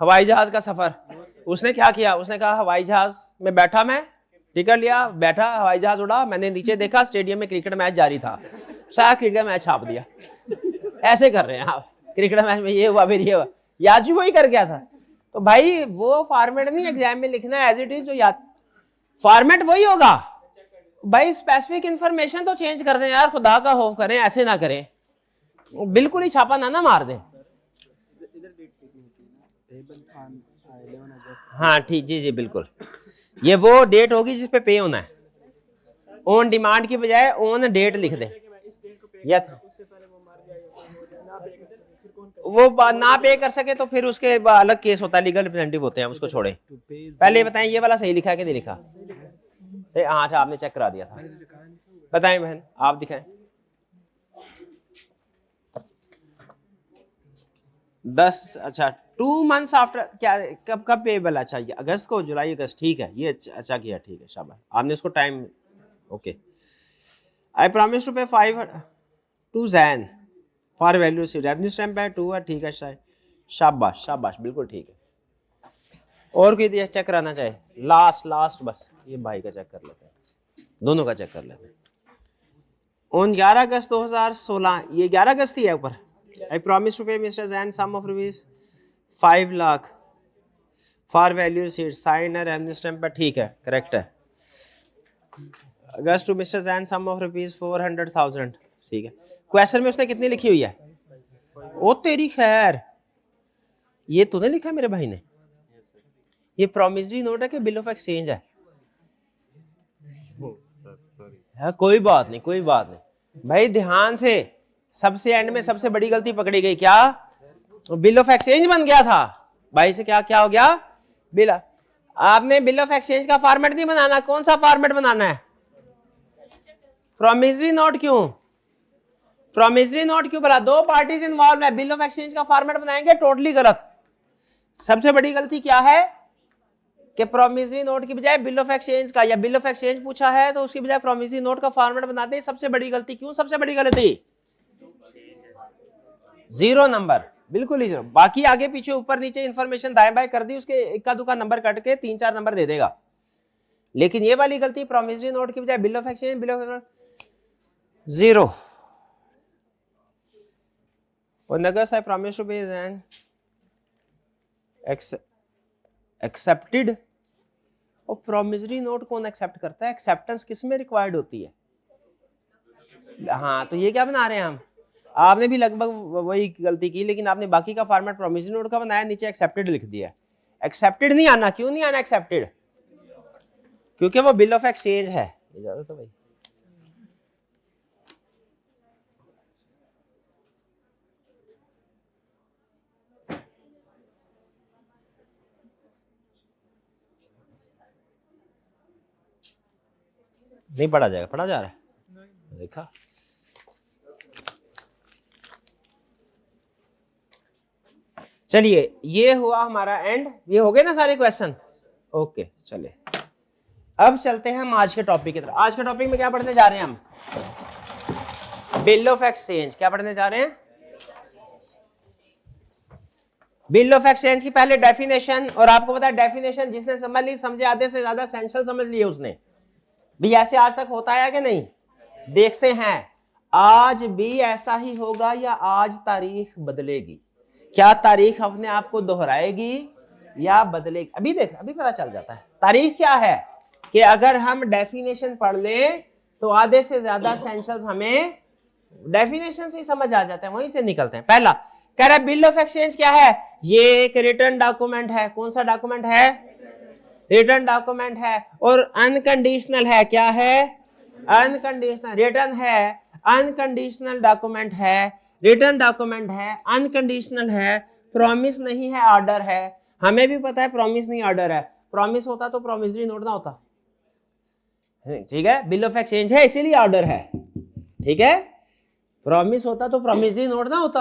हवाई जहाज का सफर उसने क्या किया? उसने कहा हवाई जहाज में बैठा, मैं टिकट लिया, बैठा, हवाई जहाज उड़ा, मैंने नीचे देखा स्टेडियम में क्रिकेट मैच जारी था, सारा क्रिकेट मैच छाप दिया। ऐसे कर रहे हैं आप, क्रिकेट मैच में ये हुआ, फिर ये हुआ, याद वही कर गया था। तो भाई वो फॉर्मेट नहीं एग्जाम में लिखना है, एज इट इज जो याद, फॉर्मेट वही होगा भाई। स्पेसिफिक इंफॉर्मेशन तो चेंज कर दें यार, खुदा का खौफ करें, ऐसे ना करें। बिल्कुल ही छापा ना मार दें। हाँ ठीक, जी जी बिल्कुल, ये वो डेट होगी जिस पे पे होना है। ऑन डिमांड की बजाय ऑन डेट लिख दे। या वो ना पे कर सके तो फिर उसके अलग केस होता है, लीगल रिप्रेजेंटेटिव होते हैं, उसको छोड़े। पहले बताएं ये वाला सही लिखा है कि नहीं लिखा? हाँ अच्छा, आपने चेक करा दिया था। बताएं बहन, आप दिखाएं। 10, अच्छा 2 मंथ्स आफ्टर, क्या कब कब पेबल? अच्छा ये अगस्त को, जुलाई अगस्त, ठीक है, ये अच्छा किया, ठीक है, शाबाश, आपने उसको time. Okay, I promise to pay 5 to Jain for value revenue stamp है 2 है, ठीक है, शाबाश शाबाश, बिल्कुल ठीक है। और कोई दिया चेक कराना चाहे? लास्ट बस ये भाई का चेक कर लेते हैं, दोनों का चेक कर लेते हैं। ऑन 11 अगस्त 2016, ये 11 अगस्त ही है ऊपर। I promise to pay mister Jain sum of rupees 5 lakh for value receipt, sign है, रेवेन्यू स्टैम्प है, ठीक है, करेक्ट है। अगस्त to mister Jain sum of rupees 400,000, ठीक है। क्वेश्चन में उसने कितनी लिखी हुई है? ओ तेरी खैर, ये तूने लिखा है मेरे भाई ने? ये प्रोमिसरी नोट है कि बिल ऑफ एक्सचेंज है? कोई बात नहीं, कोई बात नहीं भाई, ध्यान से। सबसे एंड में सबसे बड़ी गलती पकड़ी गई, क्या? बिल ऑफ एक्सचेंज बन गया था भाई से, क्या क्या हो गया? बिल, आपने बिल ऑफ एक्सचेंज का फॉर्मेट नहीं बनाना, कौन सा फॉर्मेट बनाना है? Promissory note. क्यों प्रोमिसरी नोट क्यों बना? दो पार्टीज इन्वॉल्व है, बिल ऑफ एक्सचेंज का फॉर्मेट बनाएंगे, टोटली गलत। सबसे बड़ी गलती क्या है कि प्रोमिसरी नोट की बजाय बिल ऑफ एक्सचेंज का, या बिल ऑफ एक्सचेंज पूछा है तो उसकी बजाय प्रोमिसरी नोट का फॉर्मेट बनाते हैं। सबसे बड़ी गलती। क्यों सबसे बड़ी गलती? 0 नंबर, बिल्कुल ही 0। बाकी आगे पीछे ऊपर नीचे इन्फॉर्मेशन दाएं बाएं कर दी, उसके इक्का दुक्का नंबर कट के 3-4 नंबर दे देगा। लेकिन ये वाली गलती, प्रोमिसरी नोट की बजाय bill of exchange, bill of 0। और नगस आई प्रॉमिस टू पे एंड एक्सेप्टेड। और प्रोमिसरी नोट कौन एक्सेप्ट करता है? एक्सेप्टेंस किस में रिक्वायर्ड होती है? हाँ, तो ये क्या बना रहे हैं हम? आपने भी लगभग वही गलती की, लेकिन आपने बाकी का फॉर्मेट प्रोमिसरी नोट का बनाया, नीचे एक्सेप्टेड लिख दिया। एक्सेप्टेड नहीं आना, क्यों नहीं आना एक्सेप्टेड? क्योंकि वो बिल ऑफ एक्सचेंज है। इजाजत है भाई। नहीं पढ़ा जाएगा? पढ़ा जा रहा है, देखा। चलिए, ये हुआ हमारा एंड। ये हो गए ना सारे क्वेश्चन? ओके, चलिए अब चलते हैं हम आज के टॉपिक की तरफ। आज के टॉपिक में क्या पढ़ने जा रहे हैं हम? Bill of exchange. क्या पढ़ने जा रहे हैं? बिल ऑफ एक्सचेंज की पहले डेफिनेशन। और आपको पता है डेफिनेशन जिसने समझ ली, समझे, आधे से ज्यादा एसेंशियल समझ लिए उसने भी। ऐसे आज तक होता है कि नहीं? देखते हैं आज भी ऐसा ही होगा या आज तारीख बदलेगी। क्या तारीख अपने आप को दोहराएगी या बदलेगी? अभी देख, अभी पता चल जाता है। तारीख क्या है कि अगर हम डेफिनेशन पढ़ लें तो आधे से ज्यादा एसेंशियल्स हमें डेफिनेशन से ही समझ आ जाते हैं, वहीं से निकलते हैं। पहला कह रहा है बिल ऑफ एक्सचेंज क्या है? ये एक रिटर्न डॉक्यूमेंट है। कौन सा डॉक्यूमेंट है? रिटर्न डॉक्यूमेंट है। और अनकंडीशनल है। क्या है? अनकंडीशनल। रिटर्न है, अनकंडीशनल डॉक्यूमेंट है, रिटर्न डॉक्यूमेंट है, अनकंडीशनल है, प्रॉमिस नहीं है, ऑर्डर है। हमें भी पता है प्रॉमिस नहीं ऑर्डर है। प्रॉमिस होता तो प्रॉमिसरी नोट ना होता, ठीक है? बिल ऑफ एक्सचेंज है इसीलिए ऑर्डर है, ठीक है? प्रॉमिस होता तो प्रॉमिसरी नोट ना होता।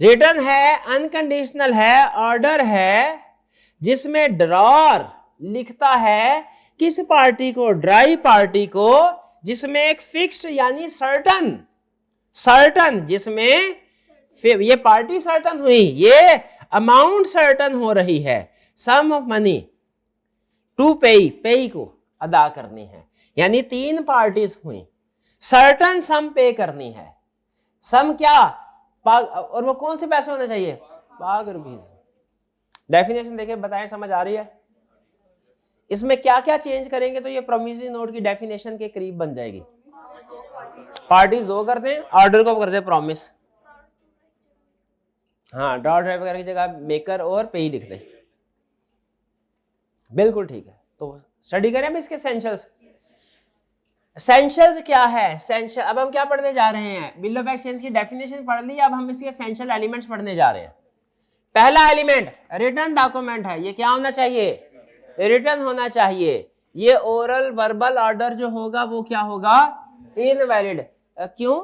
रिटर्न है, अनकंडीशनल है, ऑर्डर है, जिसमें ड्रॉर लिखता है किस पार्टी को? ड्राई पार्टी को, जिसमें एक फिक्स्ड यानी सर्टन जिसमें ये पार्टी सर्टन हुई, ये अमाउंट सर्टन हो रही है, सम ऑफ मनी टू पे को अदा करनी है। यानी 3 पार्टीज हुई, सर्टन सम पे करनी है। सम क्या? और वो कौन से पैसे होने चाहिए? पाग रुपीज। डेफिनेशन देखे, बताएं समझ आ रही है? इसमें क्या क्या चेंज करेंगे तो ये प्रोमिसरी नोट की डेफिनेशन के करीब बन जाएगी। पार्टीज दो करते हैं, ऑर्डर को करते हैं प्रॉमिस। हाँ, डॉट वगैरह की जगह मेकर और पे ही लिख दें। बिल्कुल ठीक है। तो स्टडी करें हम इसके एसेंशियल्स। एसेंशियल्स क्या है? एसेंशियल, अब हम क्या पढ़ने जा रहे हैं? बिल ऑफ एक्सचेंज की डेफिनेशन पढ़ ली, अब हम इसके एसेंशियल एलिमेंट्स पढ़ने जा रहे हैं। पहला एलिमेंट रिटर्न डॉक्यूमेंट है। ये क्या होना चाहिए? रिटर्न होना चाहिए। ये ओरल वर्बल ऑर्डर जो होगा वो क्या होगा? इनवैलिड। क्यों?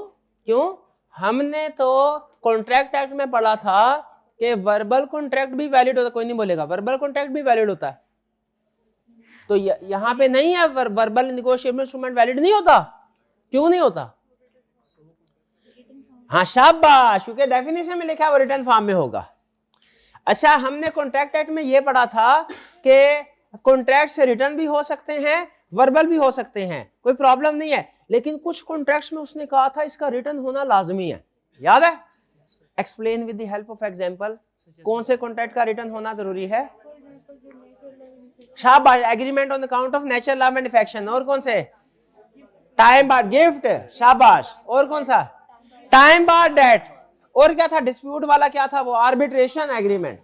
क्यों? हमने तो कॉन्ट्रैक्ट एक्ट में पढ़ा था कि वर्बल कॉन्ट्रैक्ट भी वैलिड होता है। कोई नहीं बोलेगा, वर्बल कॉन्ट्रैक्ट भी वैलिड होता है। तो यहां पे नहीं है वर्बल निगोशिएबल इंस्ट्रूमेंट वैलिड नहीं होता। क्यों नहीं होता? हाँ शाबाश, क्योंकि डेफिनेशन में लिखा है वो रिटर्न फॉर्म में होगा। अच्छा, हमने कॉन्ट्रैक्ट एक्ट में ये पढ़ा था कि कॉन्ट्रैक्ट से रिटर्न भी हो सकते हैं, वर्बल भी हो सकते हैं, कोई प्रॉब्लम नहीं है। लेकिन कुछ कॉन्ट्रैक्ट्स में उसने कहा था इसका रिटर्न होना लाजमी है, याद है? Explain with the help of example. कौन से कॉन्ट्रैक्ट का रिटर्न होना जरूरी है? शाबाश, agreement on account of nature law and affection. और कौन से? टाइम बार गिफ्ट। शाबाश। और कौन सा? टाइम बार डेट। और क्या था? डिस्प्यूट वाला क्या था? वो आर्बिट्रेशन एग्रीमेंट।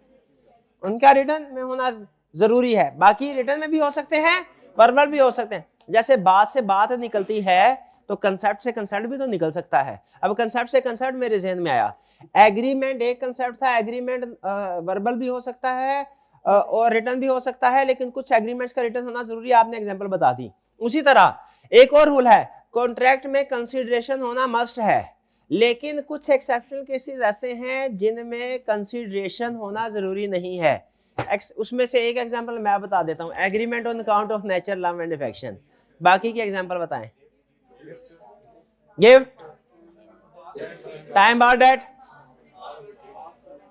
उनका रिटर्न में होना जरूरी है। बाकी रिटर्न में भी हो सकते हैं, वर्बल भी हो सकते हैं। जैसे बात से बात निकलती है तो कंसेप्ट से कंसेप्ट भी तो निकल सकता है। अब कंसेप्ट से कंसेप्ट मेरे जहन में आया, एग्रीमेंट एक कंसेप्ट था, एग्रीमेंट वर्बल भी हो सकता है और रिटर्न भी हो सकता है, लेकिन कुछ एग्रीमेंट्स का रिटर्न होना जरूरी है, आपने एग्जांपल बता दी। उसी तरह एक और रूल है, कॉन्ट्रैक्ट में कंसीडरेशन होना मस्ट है, लेकिन कुछ एक्सेप्शनल केसेस ऐसे हैं जिनमें कंसीडरेशन होना जरूरी नहीं है। उसमें से एक एग्जांपल मैं बता देता हूं, agreement on account of nature law and affection. बाकी के एग्जांपल बताएं। गिफ्ट, टाइम बार डेट,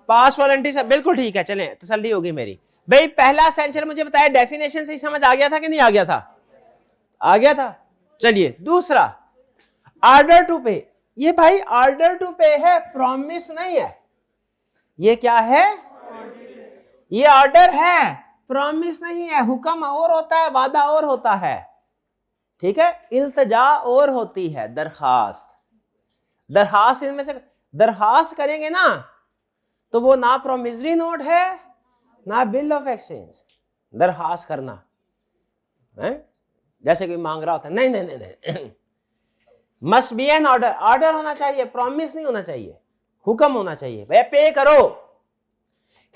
पास वारंटी, सब बिल्कुल ठीक है। चलें, तसल्ली होगी मेरी। भाई पहला एसेंशियल मुझे बताया, डेफिनेशन से ही समझ आ गया था कि नहीं आ गया था? आ गया था। चलिए दूसरा, ऑर्डर टू पे। ये भाई ऑर्डर टू पे है, प्रॉमिस नहीं है। ये क्या है? ये ऑर्डर है, प्रॉमिस नहीं है। हुक्म और होता है, वादा और होता है, ठीक है? इल्तजा और होती है, दरखास्त। दरखास्त इनमें से दरखास्त करेंगे ना तो वो ना प्रोमिसरी नोट है ना बिल ऑफ एक्सचेंज। दरखास्त करना है जैसे कोई मांग रहा होता है, नहीं नहीं नहीं नहीं, must be an order. Order होना चाहिए, प्रॉमिस नहीं होना चाहिए, हुक्म होना चाहिए। भाई पे करो,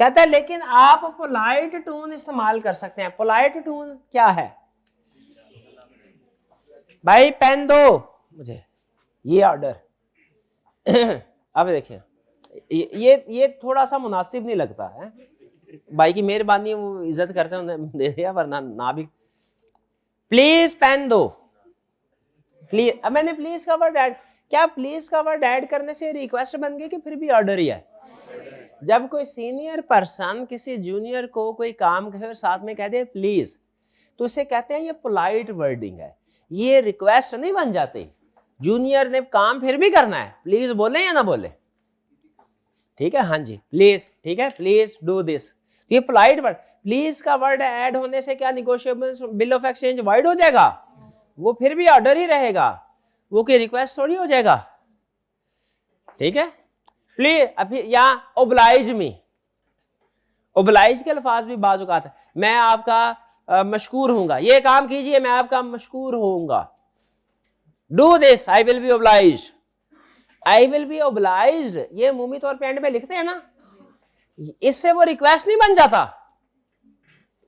कहता है। लेकिन आप पोलाइट टून इस्तेमाल कर सकते हैं। पोलाइट टून क्या है? भाई पेन दो मुझे, ये ऑर्डर। अब देखिए, ये थोड़ा सा मुनासिब नहीं लगता है। भाई की मेहरबानी, वो इज्जत करते हैं, उन्हें दे दिया, वरना ना भी। प्लीज पेन दो, प्लीज। अब मैंने प्लीज का वर्ड ऐड, क्या प्लीज का वर्ड ऐड करने से रिक्वेस्ट बन गई कि फिर भी ऑर्डर ही है? जब कोई सीनियर पर्सन किसी जूनियर को कोई काम कहे और साथ में कह दे प्लीज, तो उसे कहते हैं ये पोलाइट वर्डिंग है, ये रिक्वेस्ट नहीं बन जाती। जूनियर ने काम फिर भी करना है, प्लीज बोले या ना बोले, ठीक है? हाँ जी, प्लीज, ठीक है, प्लीज डू दिस। ये पोलाइट वर्ड। प्लीज का वर्ड ऐड होने से क्या negotiable bill of exchange wide हो जाएगा? वो फिर भी ऑर्डर ही रहेगा, वो कोई रिक्वेस्ट थोड़ी हो जाएगा, ठीक है? प्लीज, अभी यहाँ ओब्लाइज मी, ओब्लाइज के अल्फाज भी बाज़ औक़ात है। मैं आपका मशकूर होऊंगा, ये काम कीजिए, मैं आपका मशकूर होऊंगा। Do this, I will be obliged. I will be obliged ये अमूमी तौर पे एंड में लिखते हैं ना, इससे वो रिक्वेस्ट नहीं बन जाता,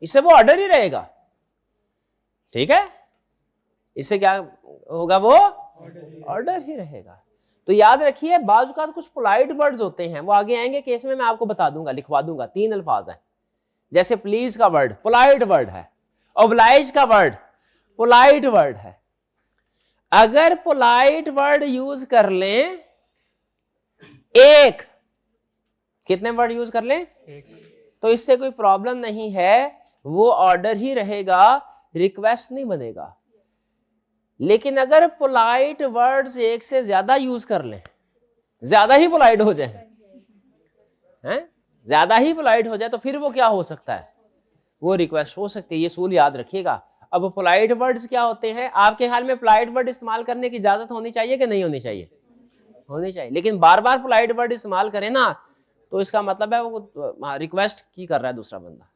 इससे वो ऑर्डर ही रहेगा, ठीक है? इससे क्या होगा? वो ऑर्डर ही रहेगा। तो याद रखिए, बाज़ औक़ात कुछ पोलाइट वर्ड्स होते हैं, वो आगे आएंगे केस में, मैं आपको बता दूंगा, लिखवा दूंगा। 3 अल्फाज हैं, जैसे प्लीज का वर्ड पोलाइट वर्ड है, ओब्लाइज का वर्ड पोलाइट वर्ड है। अगर पोलाइट वर्ड यूज कर लें, एक, कितने वर्ड यूज कर लें? तो इससे कोई प्रॉब्लम नहीं है, वो ऑर्डर ही रहेगा, रिक्वेस्ट नहीं बनेगा। लेकिन अगर पोलाइट वर्ड्स एक से ज्यादा यूज कर लें, ज्यादा ही पोलाइट हो जाए, हैं? ज्यादा ही पोलाइट हो जाए, तो फिर वो क्या हो सकता है? वो रिक्वेस्ट हो सकती है। ये सूल याद रखिएगा।
अब पोलाइट वर्ड्स क्या होते हैं? आपके ख्याल में पोलाइट वर्ड इस्तेमाल करने की इजाजत होनी चाहिए कि नहीं होनी चाहिए? होनी चाहिए। लेकिन बार बार पोलाइट वर्ड इस्तेमाल करें ना तो इसका मतलब है वो रिक्वेस्ट की कर रहा है दूसरा बंदा।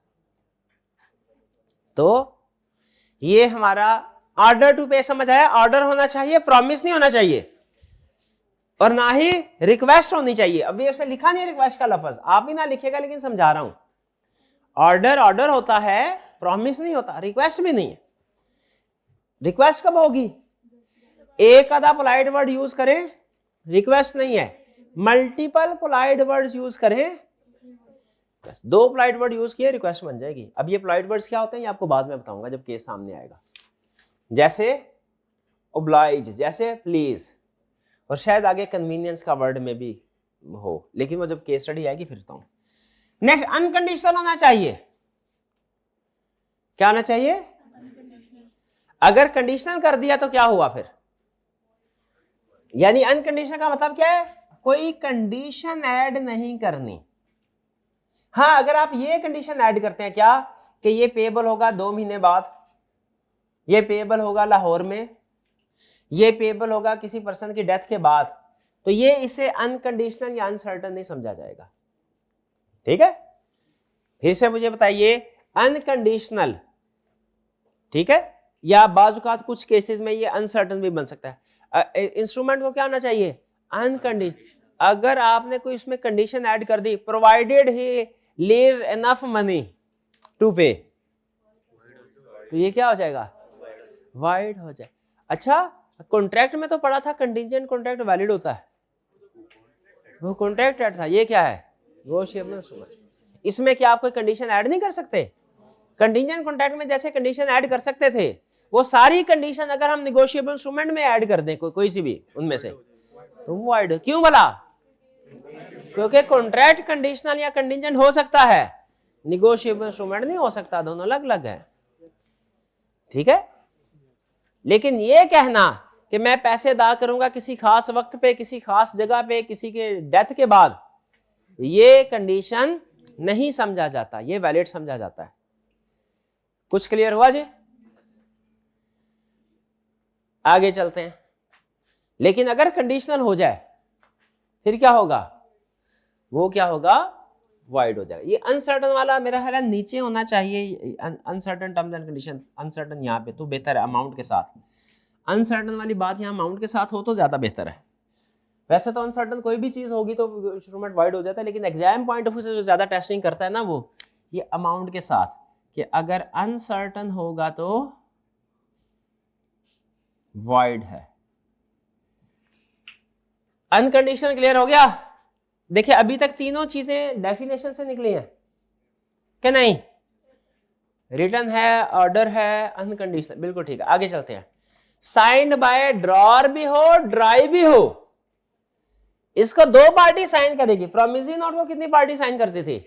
तो ये हमारा ऑर्डर टू पे समझ आया। ऑर्डर होना चाहिए, प्रॉमिस नहीं होना चाहिए, और ना ही रिक्वेस्ट होनी चाहिए। अभी ऐसे लिखा नहीं रिक्वेस्ट का लफ्ज, आप ही ना लिखेगा, लेकिन समझा रहा हूं। ऑर्डर ऑर्डर होता है, प्रॉमिस नहीं होता, रिक्वेस्ट भी नहीं है। रिक्वेस्ट कब होगी? एक आधा पोलाइट वर्ड यूज करें, रिक्वेस्ट नहीं है। मल्टीपल पोलाइट वर्ड्स यूज करें, दो पोलाइट वर्ड यूज किए, रिक्वेस्ट बन जाएगी। अब ये पोलाइट वर्ड्स क्या होते हैं ये आपको बाद में बताऊंगा जब केस सामने आएगा। जैसे ओब्लाइज, जैसे प्लीज, और शायद आगे कन्वीनियंस का वर्ड में भी हो, लेकिन वो जब केस स्टडी आएगी फिर बताऊं। नेक्स्ट, अनकंडीशनल होना चाहिए। क्या होना चाहिए? अगर कंडीशनल कर दिया तो क्या हुआ फिर? यानी अनकंडीशनल का मतलब क्या है? कोई कंडीशन ऐड नहीं करनी। हाँ, अगर आप ये कंडीशन ऐड करते हैं क्या कि ये पेएबल होगा 2 महीने बाद, ये पेएबल होगा लाहौर में, ये पेएबल होगा किसी पर्सन की डेथ के बाद, तो ये इसे अनकंडीशनल या अनसर्टन नहीं समझा जाएगा। ठीक है, फिर से मुझे बताइए, अनकंडीशनल, ठीक है, या बाजुकात कुछ केसेस में ये अनसर्टन भी बन सकता है। इंस्ट्रूमेंट को क्या होना चाहिए? अनकंडीशनल। अगर आपने कोई इसमें कंडीशन ऐड कर दी, provided he leaves enough money to pay, तो ये क्या हो जाएगा? वाइड हो जाए। अच्छा, कॉन्ट्रैक्ट में तो पढ़ा था कंटिंजेंट कॉन्ट्रैक्ट वैलिड होता है, वो कॉन्ट्रैक्ट ऐड था। ये क्या है? Negotiable instrument. इसमें क्या आप कोई कंडीशन ऐड नहीं कर सकते? कंटिंजेंट कॉन्ट्रैक्ट में जैसे कंडीशन ऐड कर सकते थे, वो सारी कंडीशन अगर हम नेगोशिएबल इंस्ट्रूमेंट में ऐड कर दें, कोई सी भी उनमें से, तो वो वाइड क्यों भला? क्योंकि कॉन्ट्रैक्ट कंडीशनल या कंटिंजेंट हो सकता है, नेगोशिएबल इंस्ट्रूमेंट नहीं हो सकता, दोनों अलग अलग है। ठीक है, लेकिन ये कहना कि मैं पैसे अदा करूंगा किसी खास वक्त पे, किसी खास जगह पे, किसी के डेथ के बाद, ये कंडीशन नहीं समझा जाता, ये वैलिड समझा जाता है। कुछ क्लियर हुआ जी? आगे चलते हैं। लेकिन अगर कंडीशनल हो जाए फिर क्या होगा? वो क्या होगा? वाइड हो जाएगा। ये अनसर्टन वाला मेरा ख्याल है नीचे होना चाहिए, uncertain terms and condition. Uncertain यहाँ पे तो बेहतर है अमाउंट के साथ। अनसर्टन वाली बात यहाँ अमाउंट के साथ हो तो ज्यादा बेहतर है। वैसे तो अनसर्टन कोई भी चीज होगी तो इंस्ट्रूमेंट वाइड हो जाता है, लेकिन एग्जाम पॉइंट ऑफ व्यू से जो ज्यादा टेस्टिंग करता है ना वो ये अमाउंट के साथ, कि अगर अनसर्टन होगा तो वाइड है। अनकंडीशनल क्लियर हो गया? देखिए अभी तक तीनों चीजें डेफिनेशन से निकली हैं कि नहीं? रिटर्न है, ऑर्डर है, अनकंडीशनल, बिल्कुल ठीक है। आगे चलते हैं। साइंड बाय ड्रॉर भी हो, ड्राई भी हो, इसको दो पार्टी साइन करेगी। प्रोमिसरी नोट को कितनी पार्टी साइन करती थी?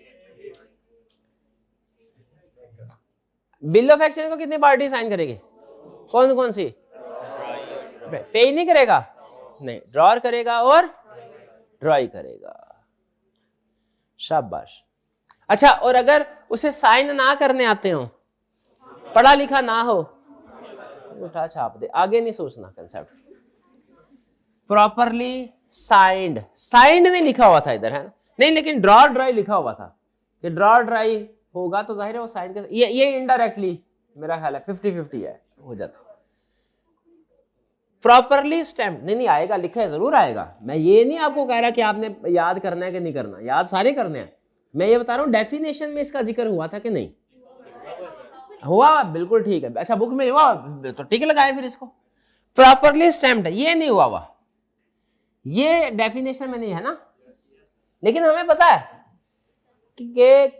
बिल ऑफ एक्सचेंज को कितनी पार्टी साइन करेगी? कौन कौन सी? पे ही नहीं करेगा, नहीं, ड्रॉर करेगा और ड्राई करेगा। शाबाश। अच्छा, और अगर उसे साइन ना करने आते हो, पढ़ा लिखा ना हो, उठा छाप दे, आगे नहीं सोचना कंसेप्ट। प्रॉपरली साइंड, साइंड नहीं लिखा हुआ था इधर, है ना? नहीं, लेकिन ड्रॉ ड्राई लिखा हुआ था कि ड्रॉ ड्राई होगा तो जाहिर है वो साइंड का, ये इनडायरेक्टली मेरा ख्याल है 50-50 है, हो जाता। प्रॉपरली स्टैम्प नहीं आएगा, लिखा है जरूर आएगा। मैं ये नहीं आपको कह रहा कि आपने याद करना है कि नहीं करना, याद सारे करने हैं। मैं ये बता रहा हूँ डेफिनेशन में इसका जिक्र हुआ था कि नहीं हुआ? बिल्कुल ठीक है। अच्छा, बुक में हुआ तो ठीक लगाए फिर इसको। प्रॉपरली स्टैम्प्ड, ये नहीं हुआ, ये डेफिनेशन में नहीं है ना। लेकिन हमें पता है कि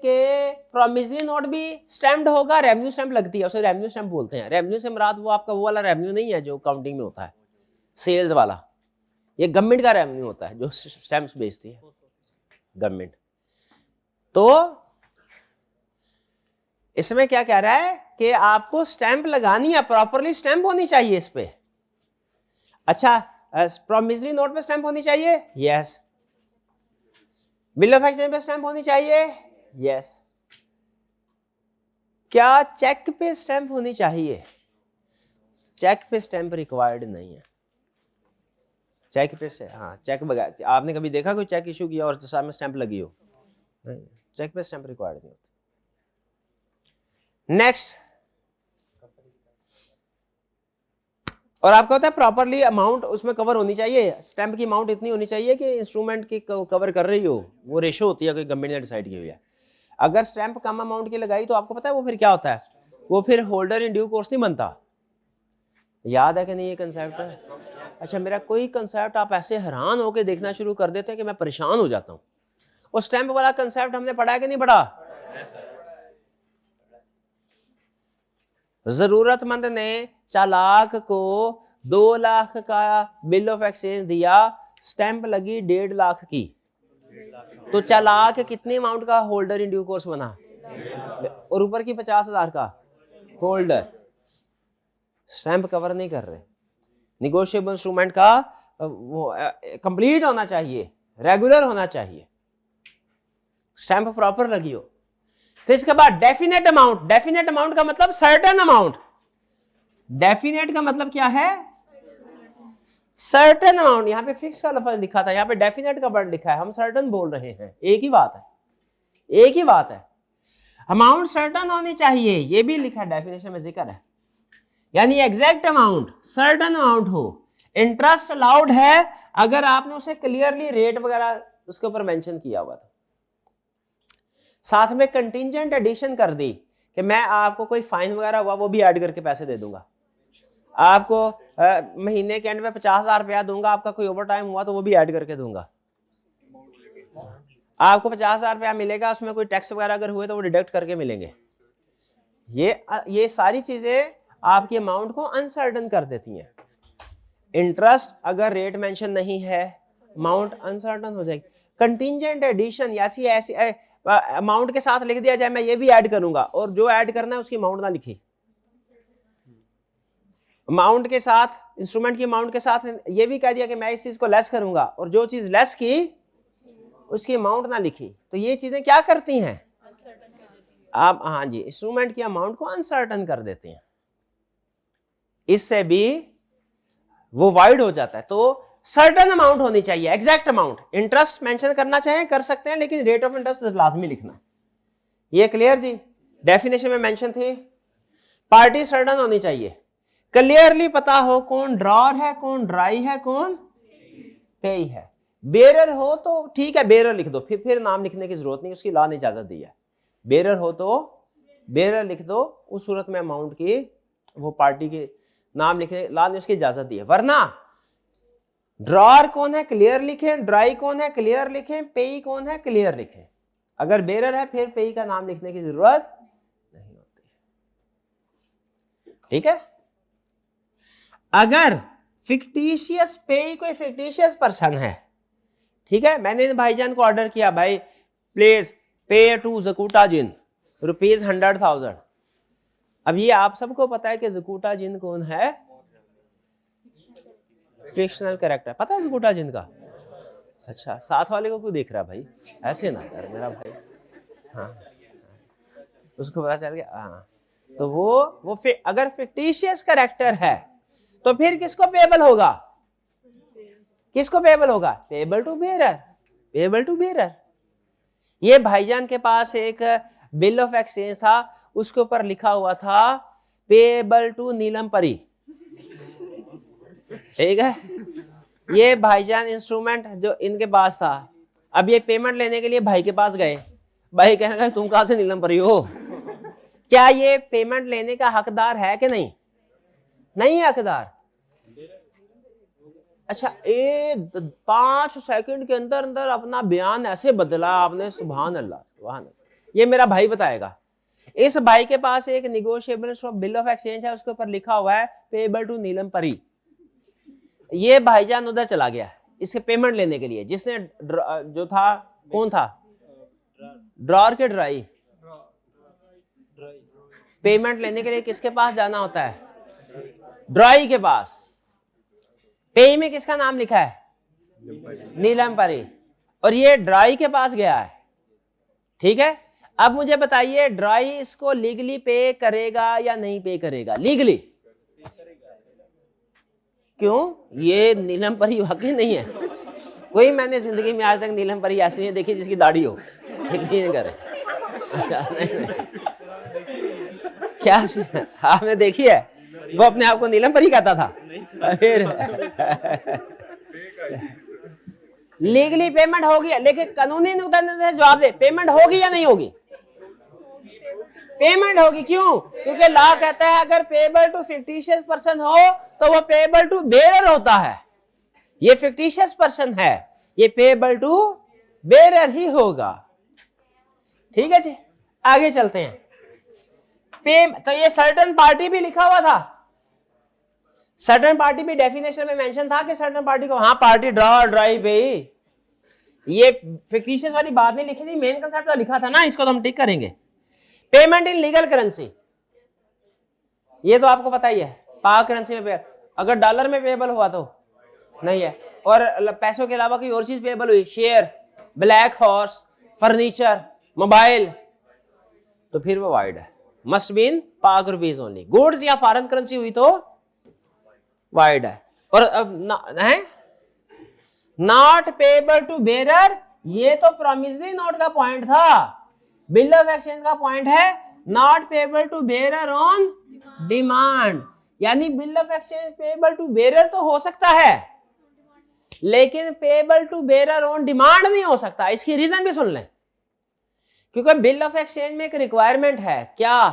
प्रॉमिसरी नोट भी स्टैम्प्ड होगा, रेवेन्यू स्टैम्प लगती है, उसे रेवेन्यू स्टैम्प बोलते हैं। रेवेन्यू से मुराद वो आपका वो वाला रेवेन्यू नहीं है जो काउंटिंग में होता है, सेल्स वाला। ये गवर्नमेंट का रेवेन्यू होता है जो स्टैम्प्स बेचती है गवर्नमेंट। तो इसमें क्या कह रहा है कि आपको स्टैंप लगानी है, प्रॉपरली स्टैंप होनी चाहिए इस पे। अच्छा, प्रॉमिसरी नोट पे स्टैंप होनी चाहिए, यस। बिल ऑफ एक्सचेंज पे स्टैंप होनी चाहिए, यस। क्या चेक पे स्टैंप होनी चाहिए? चेक पे स्टैंप रिक्वायर्ड नहीं है, चेक पे से, हाँ चेक बगैर, आपने कभी देखा कोई चेक इशू किया और सामने स्टैंप लगी हो? नहीं, चेक पे स्टैंप रिक्वायर्ड नहीं होती। नेक्स्ट, और आपका होता है प्रॉपरली अमाउंट उसमें कवर होनी चाहिए, स्टैंप की अमाउंट इतनी होनी चाहिए कि इंस्ट्रूमेंट की कवर कर रही हो, वो रेशो होती है कोई गवर्नमेंट ने डिसाइड की हुई है। अगर स्टैंप कम अमाउंट की लगाई तो आपको पता है वो फिर क्या होता है, वो फिर होल्डर इन ड्यू कोर्स नहीं बनता। याद है कि नहीं ये कंसेप्ट है? अच्छा, मेरा कोई कंसेप्ट आप ऐसे हैरान होकर देखना शुरू कर देते हैं कि मैं परेशान हो जाता हूँ। वो स्टैंप वाला कंसेप्ट हमने पढ़ा है कि नहीं पढ़ा? जरूरतमंद ने चालाक को 2 लाख का बिल ऑफ एक्सचेंज दिया, स्टैंप लगी 1.5 लाख की, तो चालाक कितने अमाउंट का होल्डर इन ड्यू कोर्स बना, और ऊपर की 50,000 का होल्डर। स्टैंप कवर नहीं कर रहे। निगोशिएबल इंस्ट्रूमेंट का वो कंप्लीट होना चाहिए, रेगुलर होना चाहिए, स्टैंप प्रॉपर लगी हो। फिर इसके बाद डेफिनेट अमाउंट। डेफिनेट अमाउंट का मतलब सर्टेन अमाउंट। डेफिनेट का मतलब क्या है? Certain amount. यहां पे फिक्स का लफ्ज लिखा था, यहां पे डेफिनेट का वर्ड लिखा है, हम सर्टेन बोल रहे हैं, एक ही बात है, एक ही बात है। अमाउंट सर्टेन होनी चाहिए, ये भी लिखा है डेफिनेशन में, जिक्र है, यानी एग्जैक्ट अमाउंट, सर्टेन अमाउंट हो। इंटरेस्ट अलाउड है अगर आपने उसे क्लियरली रेट वगैरह उसके ऊपर मेंशन किया हुआ था। साथ में कंटिंजेंट एडिशन कर दी कि मैं आपको कोई फाइन वगैरह हुआ वो भी ऐड करके पैसे दे दूंगा, आपको महीने के एंड में 50,000 रुपया दूंगा, आपका कोई ओवर टाइम हुआ तो वो भी ऐड करके दूंगा, आपको 50,000 रुपया मिलेगा, उसमें कोई टैक्स वगैरह अगर हुए तो वो डिडक्ट करके मिलेंगे। ये सारी चीजें आपकी अमाउंट को अनसर्टन कर देती हैं। इंटरेस्ट अगर रेट मेंशन नहीं है, अमाउंट अनसर्टन हो जाएगी। कंटिंजेंट एडिशन, ऐसी ऐसी अमाउंट के साथ लिख दिया जाए मैं ये भी ऐड करूंगा, और जो ऐड करना है उसकी अमाउंट ना लिखी, अमाउंट के साथ, इंस्ट्रूमेंट की अमाउंट के साथ ये भी कह दिया कि मैं इस चीज को लेस करूंगा, और जो चीज लेस की उसकी अमाउंट ना लिखी, तो ये चीजें क्या करती हैं? आप, हाँ जी, इंस्ट्रूमेंट की अमाउंट को अनसर्टन कर देते हैं, इससे भी वो वाइड हो जाता है। तो सर्टेन अमाउंट होनी चाहिए, एग्जैक्ट अमाउंट। इंटरेस्ट मेंशन करना चाहें कर सकते हैं, लेकिन रेट ऑफ इंटरेस्ट लाजमी लिखना। ये क्लियर जी? डेफिनेशन में मेंशन थी। पार्टी सर्टेन होनी चाहिए, क्लियरली पता हो कौन ड्रॉर है, कौन ड्राई है, कौन पेई है। बेरर हो तो ठीक है, बेरर लिख दो, फिर नाम लिखने की जरूरत नहीं, उसकी लॉ ने इजाजत दी है। बेरर हो तो बेरर लिख दो, उस सूरत में अमाउंट की वो पार्टी के नाम लिखने लॉ ने उसकी इजाजत दी है। वरना ड्रॉर कौन है क्लियर लिखें, ड्राई कौन है क्लियर लिखें, पेई कौन है क्लियर लिखें। अगर बेरर है फिर पेई का नाम लिखने की जरूरत नहीं होती, ठीक है। अगर फिक्टिशियस पेई कोई फिक्टिशियस पर्सन है, ठीक है, मैंने भाईजान को ऑर्डर किया, भाई प्लीज पे टू जकूटा जिन ₹100,000। अब ये आप सबको पता है कि जकूटा जिन कौन है? Fictional character. पता है जकूटा जिन का? अच्छा, साथ वाले को क्यों देख रहा भाई? ऐसे ना कर मेरा भाई, हाँ उसको पता चल गया। हाँ, तो वो अगर फिक्टिशियस कैरेक्टर है तो फिर किसको पेबल होगा? किसको पेबल होगा? Payable to bearer, payable to bearer. ये भाईजान के पास एक बिल ऑफ एक्सचेंज था, उसके ऊपर लिखा हुआ था पेबल टू नीलम परी, ठीक है। ये भाईजान इंस्ट्रूमेंट जो इनके पास था, अब ये पेमेंट लेने के लिए भाई के पास गए, भाई कहने लगा तुम कहां से नीलम परी हो? क्या ये पेमेंट लेने का हकदार है कि नहीं? नहीं है हकदार। अच्छा, 5 सेकंड के अंदर अंदर अपना बयान ऐसे बदला आपने, सुभान अल्लाह, सुभान अल्लाह। ये मेरा भाई बताएगा। इस भाई के पास एक निगोशिएबल बिल ऑफ एक्सचेंज है, उसके ऊपर लिखा हुआ है पेबल टू नीलम परी। ये भाईजान उधर चला गया इसके पेमेंट लेने के लिए, जिसने जो था, कौन था? ड्रॉर के ड्राई। पेमेंट लेने के लिए किसके पास जाना होता है? ड्राई के पास। पे में किसका नाम लिखा है? नीलम परी। और ये ड्राई के पास गया है, ठीक है। अब मुझे बताइए, ड्राई इसको लीगली पे करेगा या नहीं पे करेगा? लीगली
क्यों? ये नीलम परी वाकई नहीं है। कोई मैंने जिंदगी में आज तक नीलम परी ऐसी नहीं देखी जिसकी दाढ़ी हो। यकीन करें। क्या आपने देखी है? वो अपने आप को नीलम परी कहता था। फिर लीगली पेमेंट होगी, लेकिन कानूनी नुक्ते से जवाब दे, पेमेंट होगी या नहीं होगी? पेमेंट होगी। क्यों? क्योंकि लॉ कहता है अगर पेएबल टू फिक्टिशियस पर्सन हो तो वो पेएबल टू बेरर होता है। ये फिक्टिशियस पर्सन है, ये पेएबल टू बेरर ही होगा। ठीक है जी, आगे चलते हैं। तो ये सर्टेन पार्टी भी लिखा हुआ था, सर्टेन पार्टी भी डेफिनेशन में मेंशन था कि सर्टेन पार्टी को, हाँ पार्टी ड्रॉ ड्राई पे, ये फिक्टिशियस वाली बात नहीं लिखी थी, मेन कंसेप्ट तो लिखा था ना, इसको तो हम टिक करेंगे। पेमेंट इन लीगल करेंसी, ये तो आपको पता ही है, पाक करेंसी में अगर डॉलर में पेएबल हुआ तो नहीं है, और पैसों के अलावा कोई और चीज पेएबल हुई, share, black horse, furniture, mobile, तो फिर वो वाइड है, मस्ट बी इन पाक रुपीज ओनली। गुड्स या फॉरेन करेंसी हुई तो वाइड है। और अब है नॉट पेएबल टू बेरर, ये तो प्रॉमिसरी नोट का पॉइंट था, बिल ऑफ एक्सचेंज का पॉइंट है not payable to bearer on demand, यानी bill of exchange payable to bearer तो हो सकता है लेकिन payable to bearer on demand नहीं हो सकता। इसकी रीजन भी सुन लें, क्योंकि बिल ऑफ एक्सचेंज में एक रिक्वायरमेंट है क्या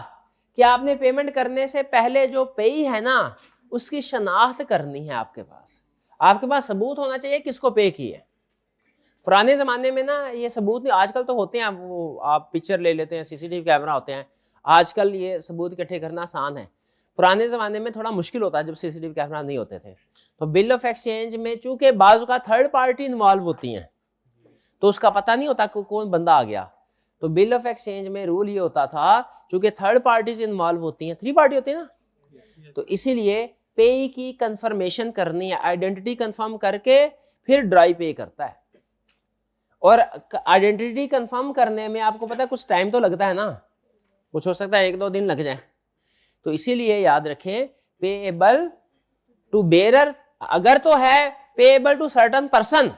कि आपने पेमेंट करने से पहले जो पेई है ना उसकी शनाख्त करनी है, आपके पास सबूत होना चाहिए किसको पे की है। पुराने जमाने में ना ये सबूत नहीं, आजकल तो होते हैं, वो आप पिक्चर ले लेते हैं, सीसीटीवी कैमरा होते हैं, आजकल ये सबूत इकट्ठे करना आसान है। पुराने ज़माने में थोड़ा मुश्किल होता है जब सीसीटीवी कैमरा नहीं होते थे। तो बिल ऑफ एक्सचेंज में चूंकि बाज़ का थर्ड पार्टी इन्वॉल्व होती हैं तो उसका पता नहीं होता कि कौन बंदा आ गया, तो बिल ऑफ एक्सचेंज में रूल ये होता था चूंकि थर्ड पार्टीज इन्वॉल्व होती हैं, 3 पार्टी होती है ना, तो इसीलिए पे की कंफर्मेशन करनी है, आइडेंटिटी कंफर्म करके फिर ड्राई पे करता है। और आइडेंटिटी कंफर्म करने में आपको पता है कुछ टाइम तो लगता है ना, कुछ हो सकता है 1-2 दिन लग जाए, तो इसीलिए याद रखें पेएबल टू बेरर अगर तो है पेएबल टू सर्टेन पर्सन,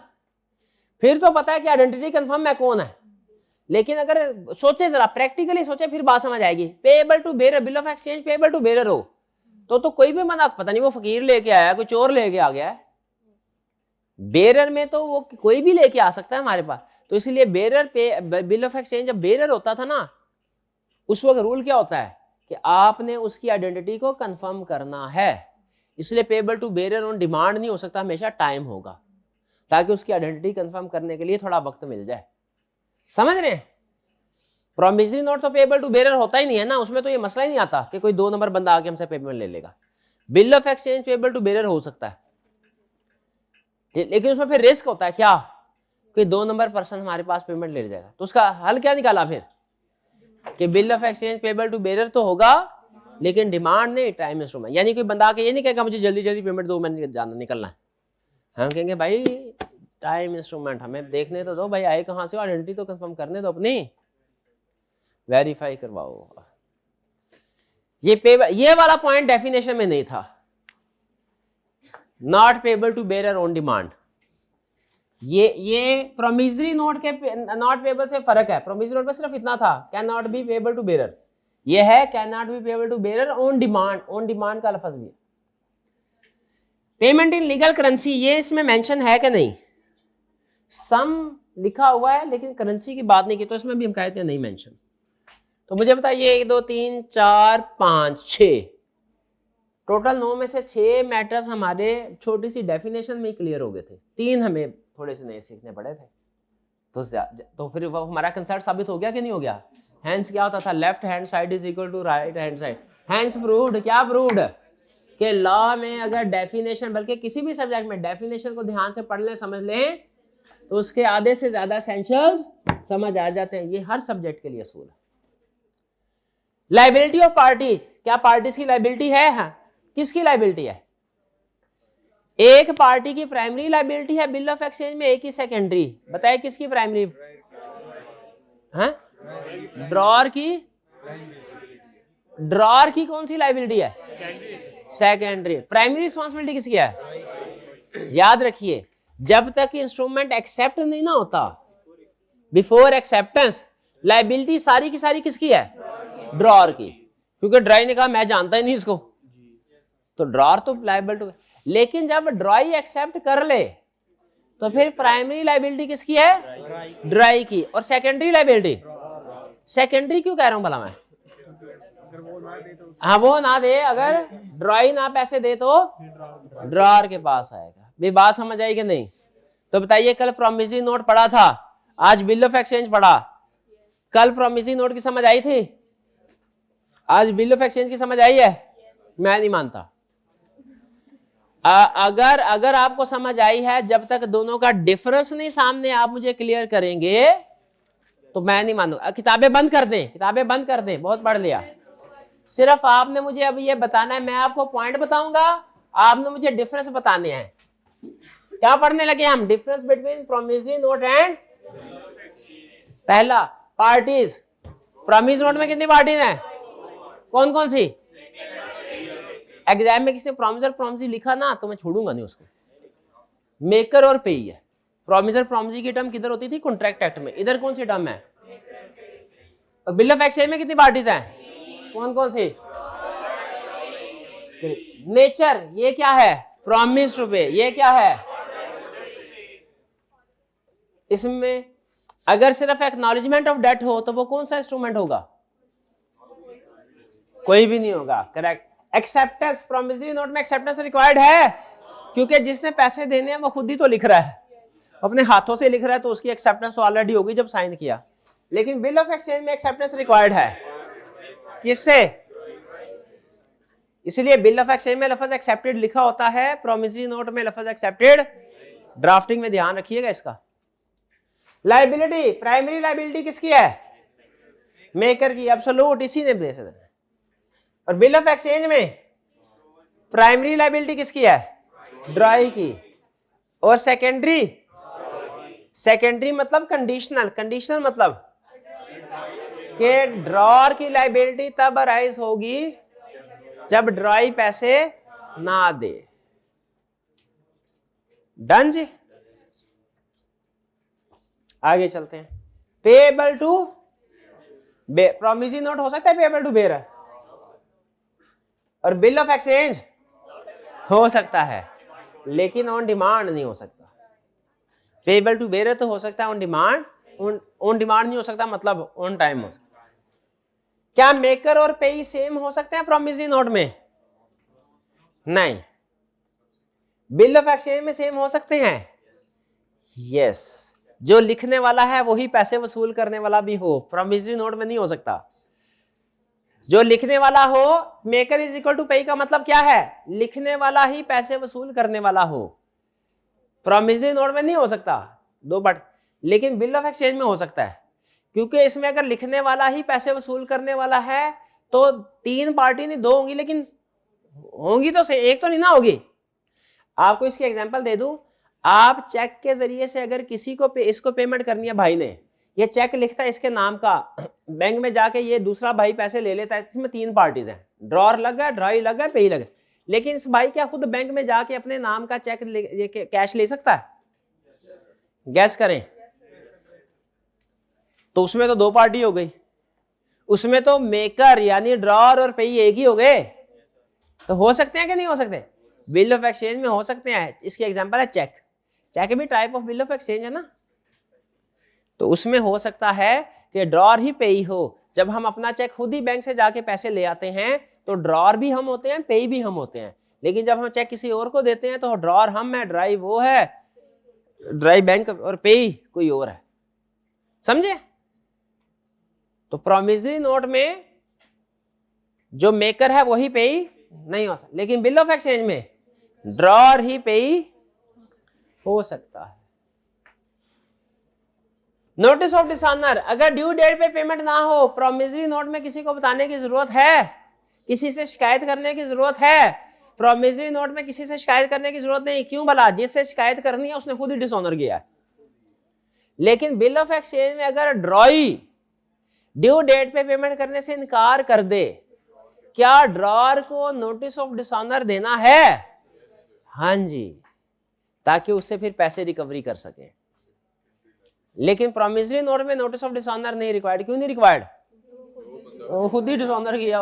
फिर तो पता है कि आइडेंटिटी कंफर्म है कौन है, लेकिन अगर सोचे जरा प्रैक्टिकली सोचे फिर बात समझ आएगी। Payable to bearer, bill of exchange payable to bearer हो तो कोई भी बंदा, पता नहीं वो फकीर लेके आया, कोई चोर लेके आ गया है, बेरर में तो वो कोई भी लेके आ सकता है हमारे पास, तो इसलिए बेरर पे बिल ऑफ एक्सचेंज जब बेरर होता था ना उस वक्त रूल क्या होता है कि आपने उसकी आइडेंटिटी को कंफर्म करना है, इसलिए payable to bearer on demand नहीं हो सकता, हमेशा टाइम होगा ताकि उसकी आइडेंटिटी कंफर्म करने के लिए थोड़ा वक्त मिल जाए। समझ रहे हैं? प्रॉमिसरी नोट तो पेएबल टू बेरर होता ही नहीं है ना, उसमें तो ये मसला ही नहीं आता कि कोई 2 नंबर बंदा आके हमसे पेमेंट ले लेगा। Bill of exchange payable to bearer हो सकता है, लेकिन उसमें फिर रिस्क होता है क्या कि 2 नंबर पर्सन हमारे पास पेमेंट ले जाएगा, तो उसका हल क्या निकाला फिर कि bill of exchange payable to bearer तो होगा लेकिन डिमांड नहीं, टाइम इंस्ट्रूमेंट, यानी कोई बंदा आके ये नहीं कहेगा मुझे जल्दी जल्दी पेमेंट दो, मैंने जाना निकलना है, हम कहेंगे भाई टाइम इंस्ट्रूमेंट हमें देखने तो दो भाई, आए कहाँ से, आइडेंटिटी तो कंफर्म करने दो, अपनी वेरीफाई करवाओ। ये पेएबल, ये वाला पॉइंट डेफिनेशन में नहीं था, not payable to bearer on demand. ये प्रॉमिसरी नोट के नॉट पेएबल से फर्क है, प्रॉमिसरी नोट में सिर्फ इतना था can not be payable to bearer, ये है can not be payable to bearer on demand, on demand का लफ्ज भी है। पेमेंट इन लीगल करेंसी, ये इसमें मेंशन है कि नहीं, सम लिखा हुआ है लेकिन करेंसी की बात नहीं की, तो इसमें भी हम कहते हैं नहीं मेंशन। तो मुझे बताइए 1 2 3 4 5 6 टोटल 9 में से 6 मैटर्स हमारे छोटी सी डेफिनेशन में क्लियर हो गए थे, 3 हमें थोड़े से नए सीखने पड़े थे, तो फिर वो हमारा कंसेप्ट साबित हो गया कि नहीं हो गया। हैंस क्या होता था, left hand side is equal to right hand side, hence proved, क्या प्रूव्ड कि लॉ में अगर डेफिनेशन, बल्कि किसी भी सब्जेक्ट में डेफिनेशन को ध्यान से पढ़ लें समझ लें तो उसके आधे से ज्यादा एसेंशियल्स समझ आ जाते हैं, ये हर सब्जेक्ट के लिए असूल है। लायबिलिटी ऑफ पार्टीज, क्या पार्टीज की लायबिलिटी है? हाँ, किसकी लायबिलिटी है? एक पार्टी की प्राइमरी लायबिलिटी है बिल ऑफ एक्सचेंज में, एक ही सेकेंडरी, बताए किसकी प्राइमरी? हाँ, ड्रॉर की कौन सी लायबिलिटी है? सेकेंडरी। प्राइमरी रिस्पॉन्सिबिलिटी किसकी है? याद रखिए, जब तक इंस्ट्रूमेंट एक्सेप्ट नहीं ना होता, बिफोर एक्सेप्टेंस लाइबिलिटी सारी की सारी किसकी है? ड्रॉर की, क्योंकि ड्राई ने कहा मैं जानता ही नहीं इसको, तो ड्रॉर तो लाइबल टू। लेकिन जब ड्राई एक्सेप्ट कर ले तो फिर प्राइमरी लाइबिलिटी किसकी है? ड्राई की। और सेकेंडरी लाइबिलिटी, सेकेंडरी क्यों कह रहा हूं भला मैं? हाँ, वो ना दे, अगर ड्राई ना पैसे दे तो ड्रॉर के पास आएगा। भी बात समझ आई कि नहीं? तो बताइए, कल प्रॉमिसरी नोट पढ़ा था, आज बिल ऑफ एक्सचेंज पढ़ा। कल प्रॉमिसरी नोट की समझ आई थी, आज बिल ऑफ एक्सचेंज की समझ आई है? मैं नहीं मानता। अगर आपको समझ आई है, जब तक दोनों का डिफरेंस नहीं सामने आप मुझे क्लियर करेंगे तो मैं नहीं मानूंगा। किताबें बंद कर दें, किताबें बंद कर दें, बहुत पढ़ लिया। सिर्फ आपने मुझे अब ये बताना है, मैं आपको पॉइंट बताऊंगा, आपने मुझे डिफरेंस बताने हैं। क्या पढ़ने लगे हम? Difference between promissory note and पहला पार्टीज। प्रॉमिस नोट में कितनी पार्टीज हैं? कौन कौन सी? एग्जाम में किसी ने प्रॉमिसर प्रॉमिसी लिखा ना तो मैं छोड़ूंगा नहीं उसको। मेकर और पेई है। प्रॉमिसर प्रॉमिसी की टर्म किधर होती थी? कॉन्ट्रैक्ट एक्ट में। इधर कौन सी टर्म है? और बिल ऑफ एक्सचेंज में कितनी पार्टीज हैं? कौन कौन सी? नेचर, ये क्या है? प्रॉमिस टू पे। ये क्या है? इसमें अगर सिर्फ एक्नॉलेजमेंट ऑफ डेट हो तो वो कौन सा इंस्ट्रूमेंट होगा? कोई भी नहीं होगा। करेक्ट। एक्सेप्टेंस, प्रॉमिसरी नोट में एक्सेप्टेंस रिक्वायर्ड है, क्योंकि जिसने पैसे देने हैं वो खुद ही तो लिख रहा है, अपने हाथों से लिख रहा है, तो उसकी एक्सेप्टेंस तो ऑलरेडी होगी जब साइन किया। लेकिन बिल ऑफ एक्सचेंज में एक्सेप्टेंस रिक्वायर्ड है। किससे? इसलिए बिल ऑफ एक्सचेंज में लफ्ज एक्सेप्टेड लिखा होता है, प्रॉमिसरी नोट में लफ्ज एक्सेप्टेड। ड्राफ्टिंग में ध्यान रखिएगा इसका। लाइबिलिटी, प्राइमरी लाइबिलिटी किसकी है? मेकर की, एब्सोल्यूट, इसी ने दे सकते। और बिल ऑफ एक्सचेंज में प्राइमरी लाइबिलिटी किसकी है? ड्राई की। और सेकेंडरी, सेकेंडरी मतलब कंडीशनल। कंडीशनल मतलब कि ड्रॉर की लाइबिलिटी तब अराइज होगी जब ड्राई पैसे ना दे। डन जी। आगे चलते हैं। Payable to bearer, promissory note हो सकता है पेएबल टू बेयर है, और बिल ऑफ एक्सचेंज हो सकता है, लेकिन ऑन डिमांड नहीं हो सकता। पेएबल टू बेयर तो हो सकता है, ऑन डिमांड, ऑन डिमांड नहीं हो सकता, मतलब ऑन टाइम हो सकता। क्या मेकर और पेई सेम हो सकते हैं प्रॉमिसरी नोट में? नहीं। बिल ऑफ एक्सचेंज में सेम हो सकते हैं? यस। जो लिखने वाला है वही पैसे वसूल करने वाला भी हो, प्रॉमिसरी नोट में नहीं हो सकता। जो लिखने वाला हो, मेकर इज इक्वल टू पेई का मतलब क्या है? लिखने वाला ही पैसे वसूल करने वाला हो। प्रॉमिसरी नोट में नहीं हो सकता, दो बट, लेकिन बिल ऑफ एक्सचेंज में हो सकता है, क्योंकि इसमें अगर लिखने वाला ही पैसे वसूल करने वाला है तो तीन पार्टी नहीं, दो होंगी, लेकिन होंगी तो एक तो नहीं ना होगी। आपको इसकी एग्जांपल दे दूं, आप चेक के जरिए से अगर किसी को इसको पेमेंट करनी है, भाई ने ये चेक लिखता है इसके नाम का, बैंक में जाके ये दूसरा भाई पैसे ले लेता है, इसमें तीन पार्टीज हैं, ड्रॉर लगा, ड्राई लगा, पेई लगा, लेकिन इस भाई क्या खुद बैंक में जाके अपने नाम का चेक कैश ले सकता है? गैस करें। तो उसमें तो दो पार्टी हो गई, उसमें तो मेकर यानी ड्रॉर और पेई एक ही हो गए। तो हो सकते हैं कि नहीं हो सकते? बिल ऑफ एक्सचेंज में हो सकते हैं। इसकी एग्जांपल है चेक। चेक भी type of bill of exchange है ना, तो उसमें हो सकता है कि ड्रॉर ही पेई हो। जब हम अपना चेक खुद ही बैंक से जाके पैसे ले आते हैं तो ड्रॉर भी हम होते हैं, पेई भी हम होते हैं। लेकिन जब हम चेक किसी और को देते हैं तो ड्रॉर हम है, ड्राई वो है, ड्राई बैंक, और पेई कोई और है। समझे? तो प्रॉमिसरी नोट में जो मेकर है वही पेई नहीं हो सकता, लेकिन बिल ऑफ एक्सचेंज में ड्रॉर ही पेई हो सकता है। नोटिस ऑफ डिसऑनर, अगर ड्यू डेट पे पेमेंट ना हो, प्रॉमिसरी नोट में किसी को बताने की जरूरत है, किसी से शिकायत करने की जरूरत है? प्रॉमिसरी नोट में किसी से शिकायत करने की जरूरत नहीं। क्यों भला? जिससे शिकायत करनी है उसने खुद ही डिसऑनर किया है। लेकिन बिल ऑफ एक्सचेंज में अगर ड्रॉई ड्यू डेट पे पेमेंट करने से इनकार कर दे क्या ड्रॉअर को नोटिस ऑफ डिसऑनर देना है? हाँ जी, ताकि उससे फिर पैसे रिकवरी कर सके। लेकिन प्रॉमिसरी नोट में नोटिस ऑफ डिसऑनर नहीं रिक्वायर्ड। क्यों नहीं रिक्वायर्ड? खुद ही डिसऑनर किया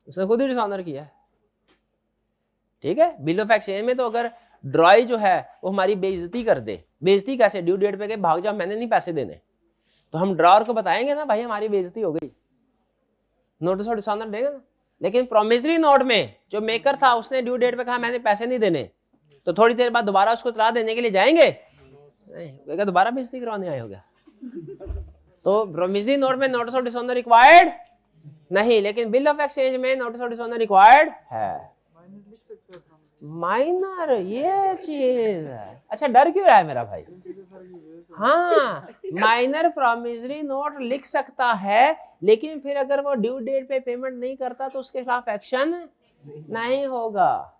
उसने खुद ही डिसऑनर किया। ठीक है, बिल ऑफ एक्सचेंज में तो अगर ड्रॉई जो है वो हमारी बेइज्जती कर दे, बेइज्जती कैसे? ड्यू डेट पे के भाग जाओ, मैंने नहीं पैसे देने, तो हम ड्रॉअर को बताएंगे ना भाई हमारी बेइज्जती हो गई, नोटिस ऑफ डिसऑनर देगा ना। लेकिन प्रॉमिसरी नोट में जो मेकर था उसने ड्यू डेट पे कहा मैंने पैसे नहीं देने, तो थोड़ी देर बाद दोबारा उसको इतला देने के लिए जाएंगे? नहीं, दोबारा बेइज्जती करवाने आए हो गया। तो प्रॉमिसरी नोट में नोटिस ऑफ डिसऑनर रिक्वायर्ड नहीं, लेकिन बिल ऑफ एक्सचेंज में नोटिस ऑफ डिसऑनर रिक्वायर्ड है। माइनर ये चीज है। अच्छा, डर क्यों रहा है मेरा भाई? हाँ, माइनर प्रॉमिसरी नोट लिख सकता है, लेकिन फिर अगर वो ड्यू डेट पे पेमेंट नहीं करता तो उसके खिलाफ एक्शन नहीं होगा।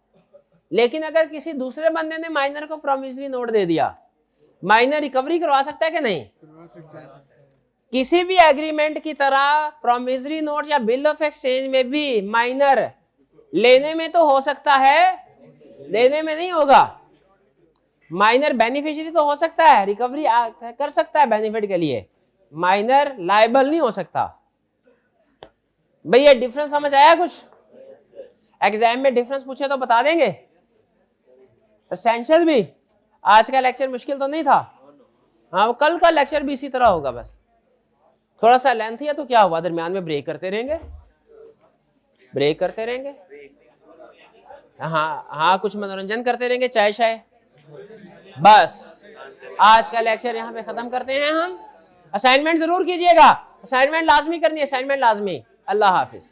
लेकिन अगर किसी दूसरे बंदे ने माइनर को प्रॉमिसरी नोट दे दिया, माइनर रिकवरी करवा सकता है कि नहीं? करवा सकता है। किसी भी एग्रीमेंट की तरह प्रॉमिसरी नोट या बिल ऑफ एक्सचेंज में भी माइनर लेने में तो हो सकता है, देने में नहीं होगा। माइनर बेनिफिशियरी तो हो सकता है, रिकवरी कर सकता है बेनिफिट के लिए, माइनर लायबल नहीं हो सकता। भाई ये डिफरेंस समझ आया? कुछ एग्जाम में डिफरेंस पूछे तो बता देंगे। एसेंशियल भी आज का लेक्चर मुश्किल तो नहीं था। हाँ, कल का लेक्चर भी इसी तरह होगा, बस थोड़ा सा लेंथ है तो क्या हुआ, दरमियान में ब्रेक करते रहेंगे, ब्रेक करते रहेंगे। हाँ, कुछ मनोरंजन करते रहेंगे, चाय शाय। बस आज का लेक्चर यहाँ पे खत्म करते हैं हम। असाइनमेंट जरूर कीजिएगा, असाइनमेंट लाजमी करनी है, असाइनमेंट लाजमी। अल्लाह हाफिज।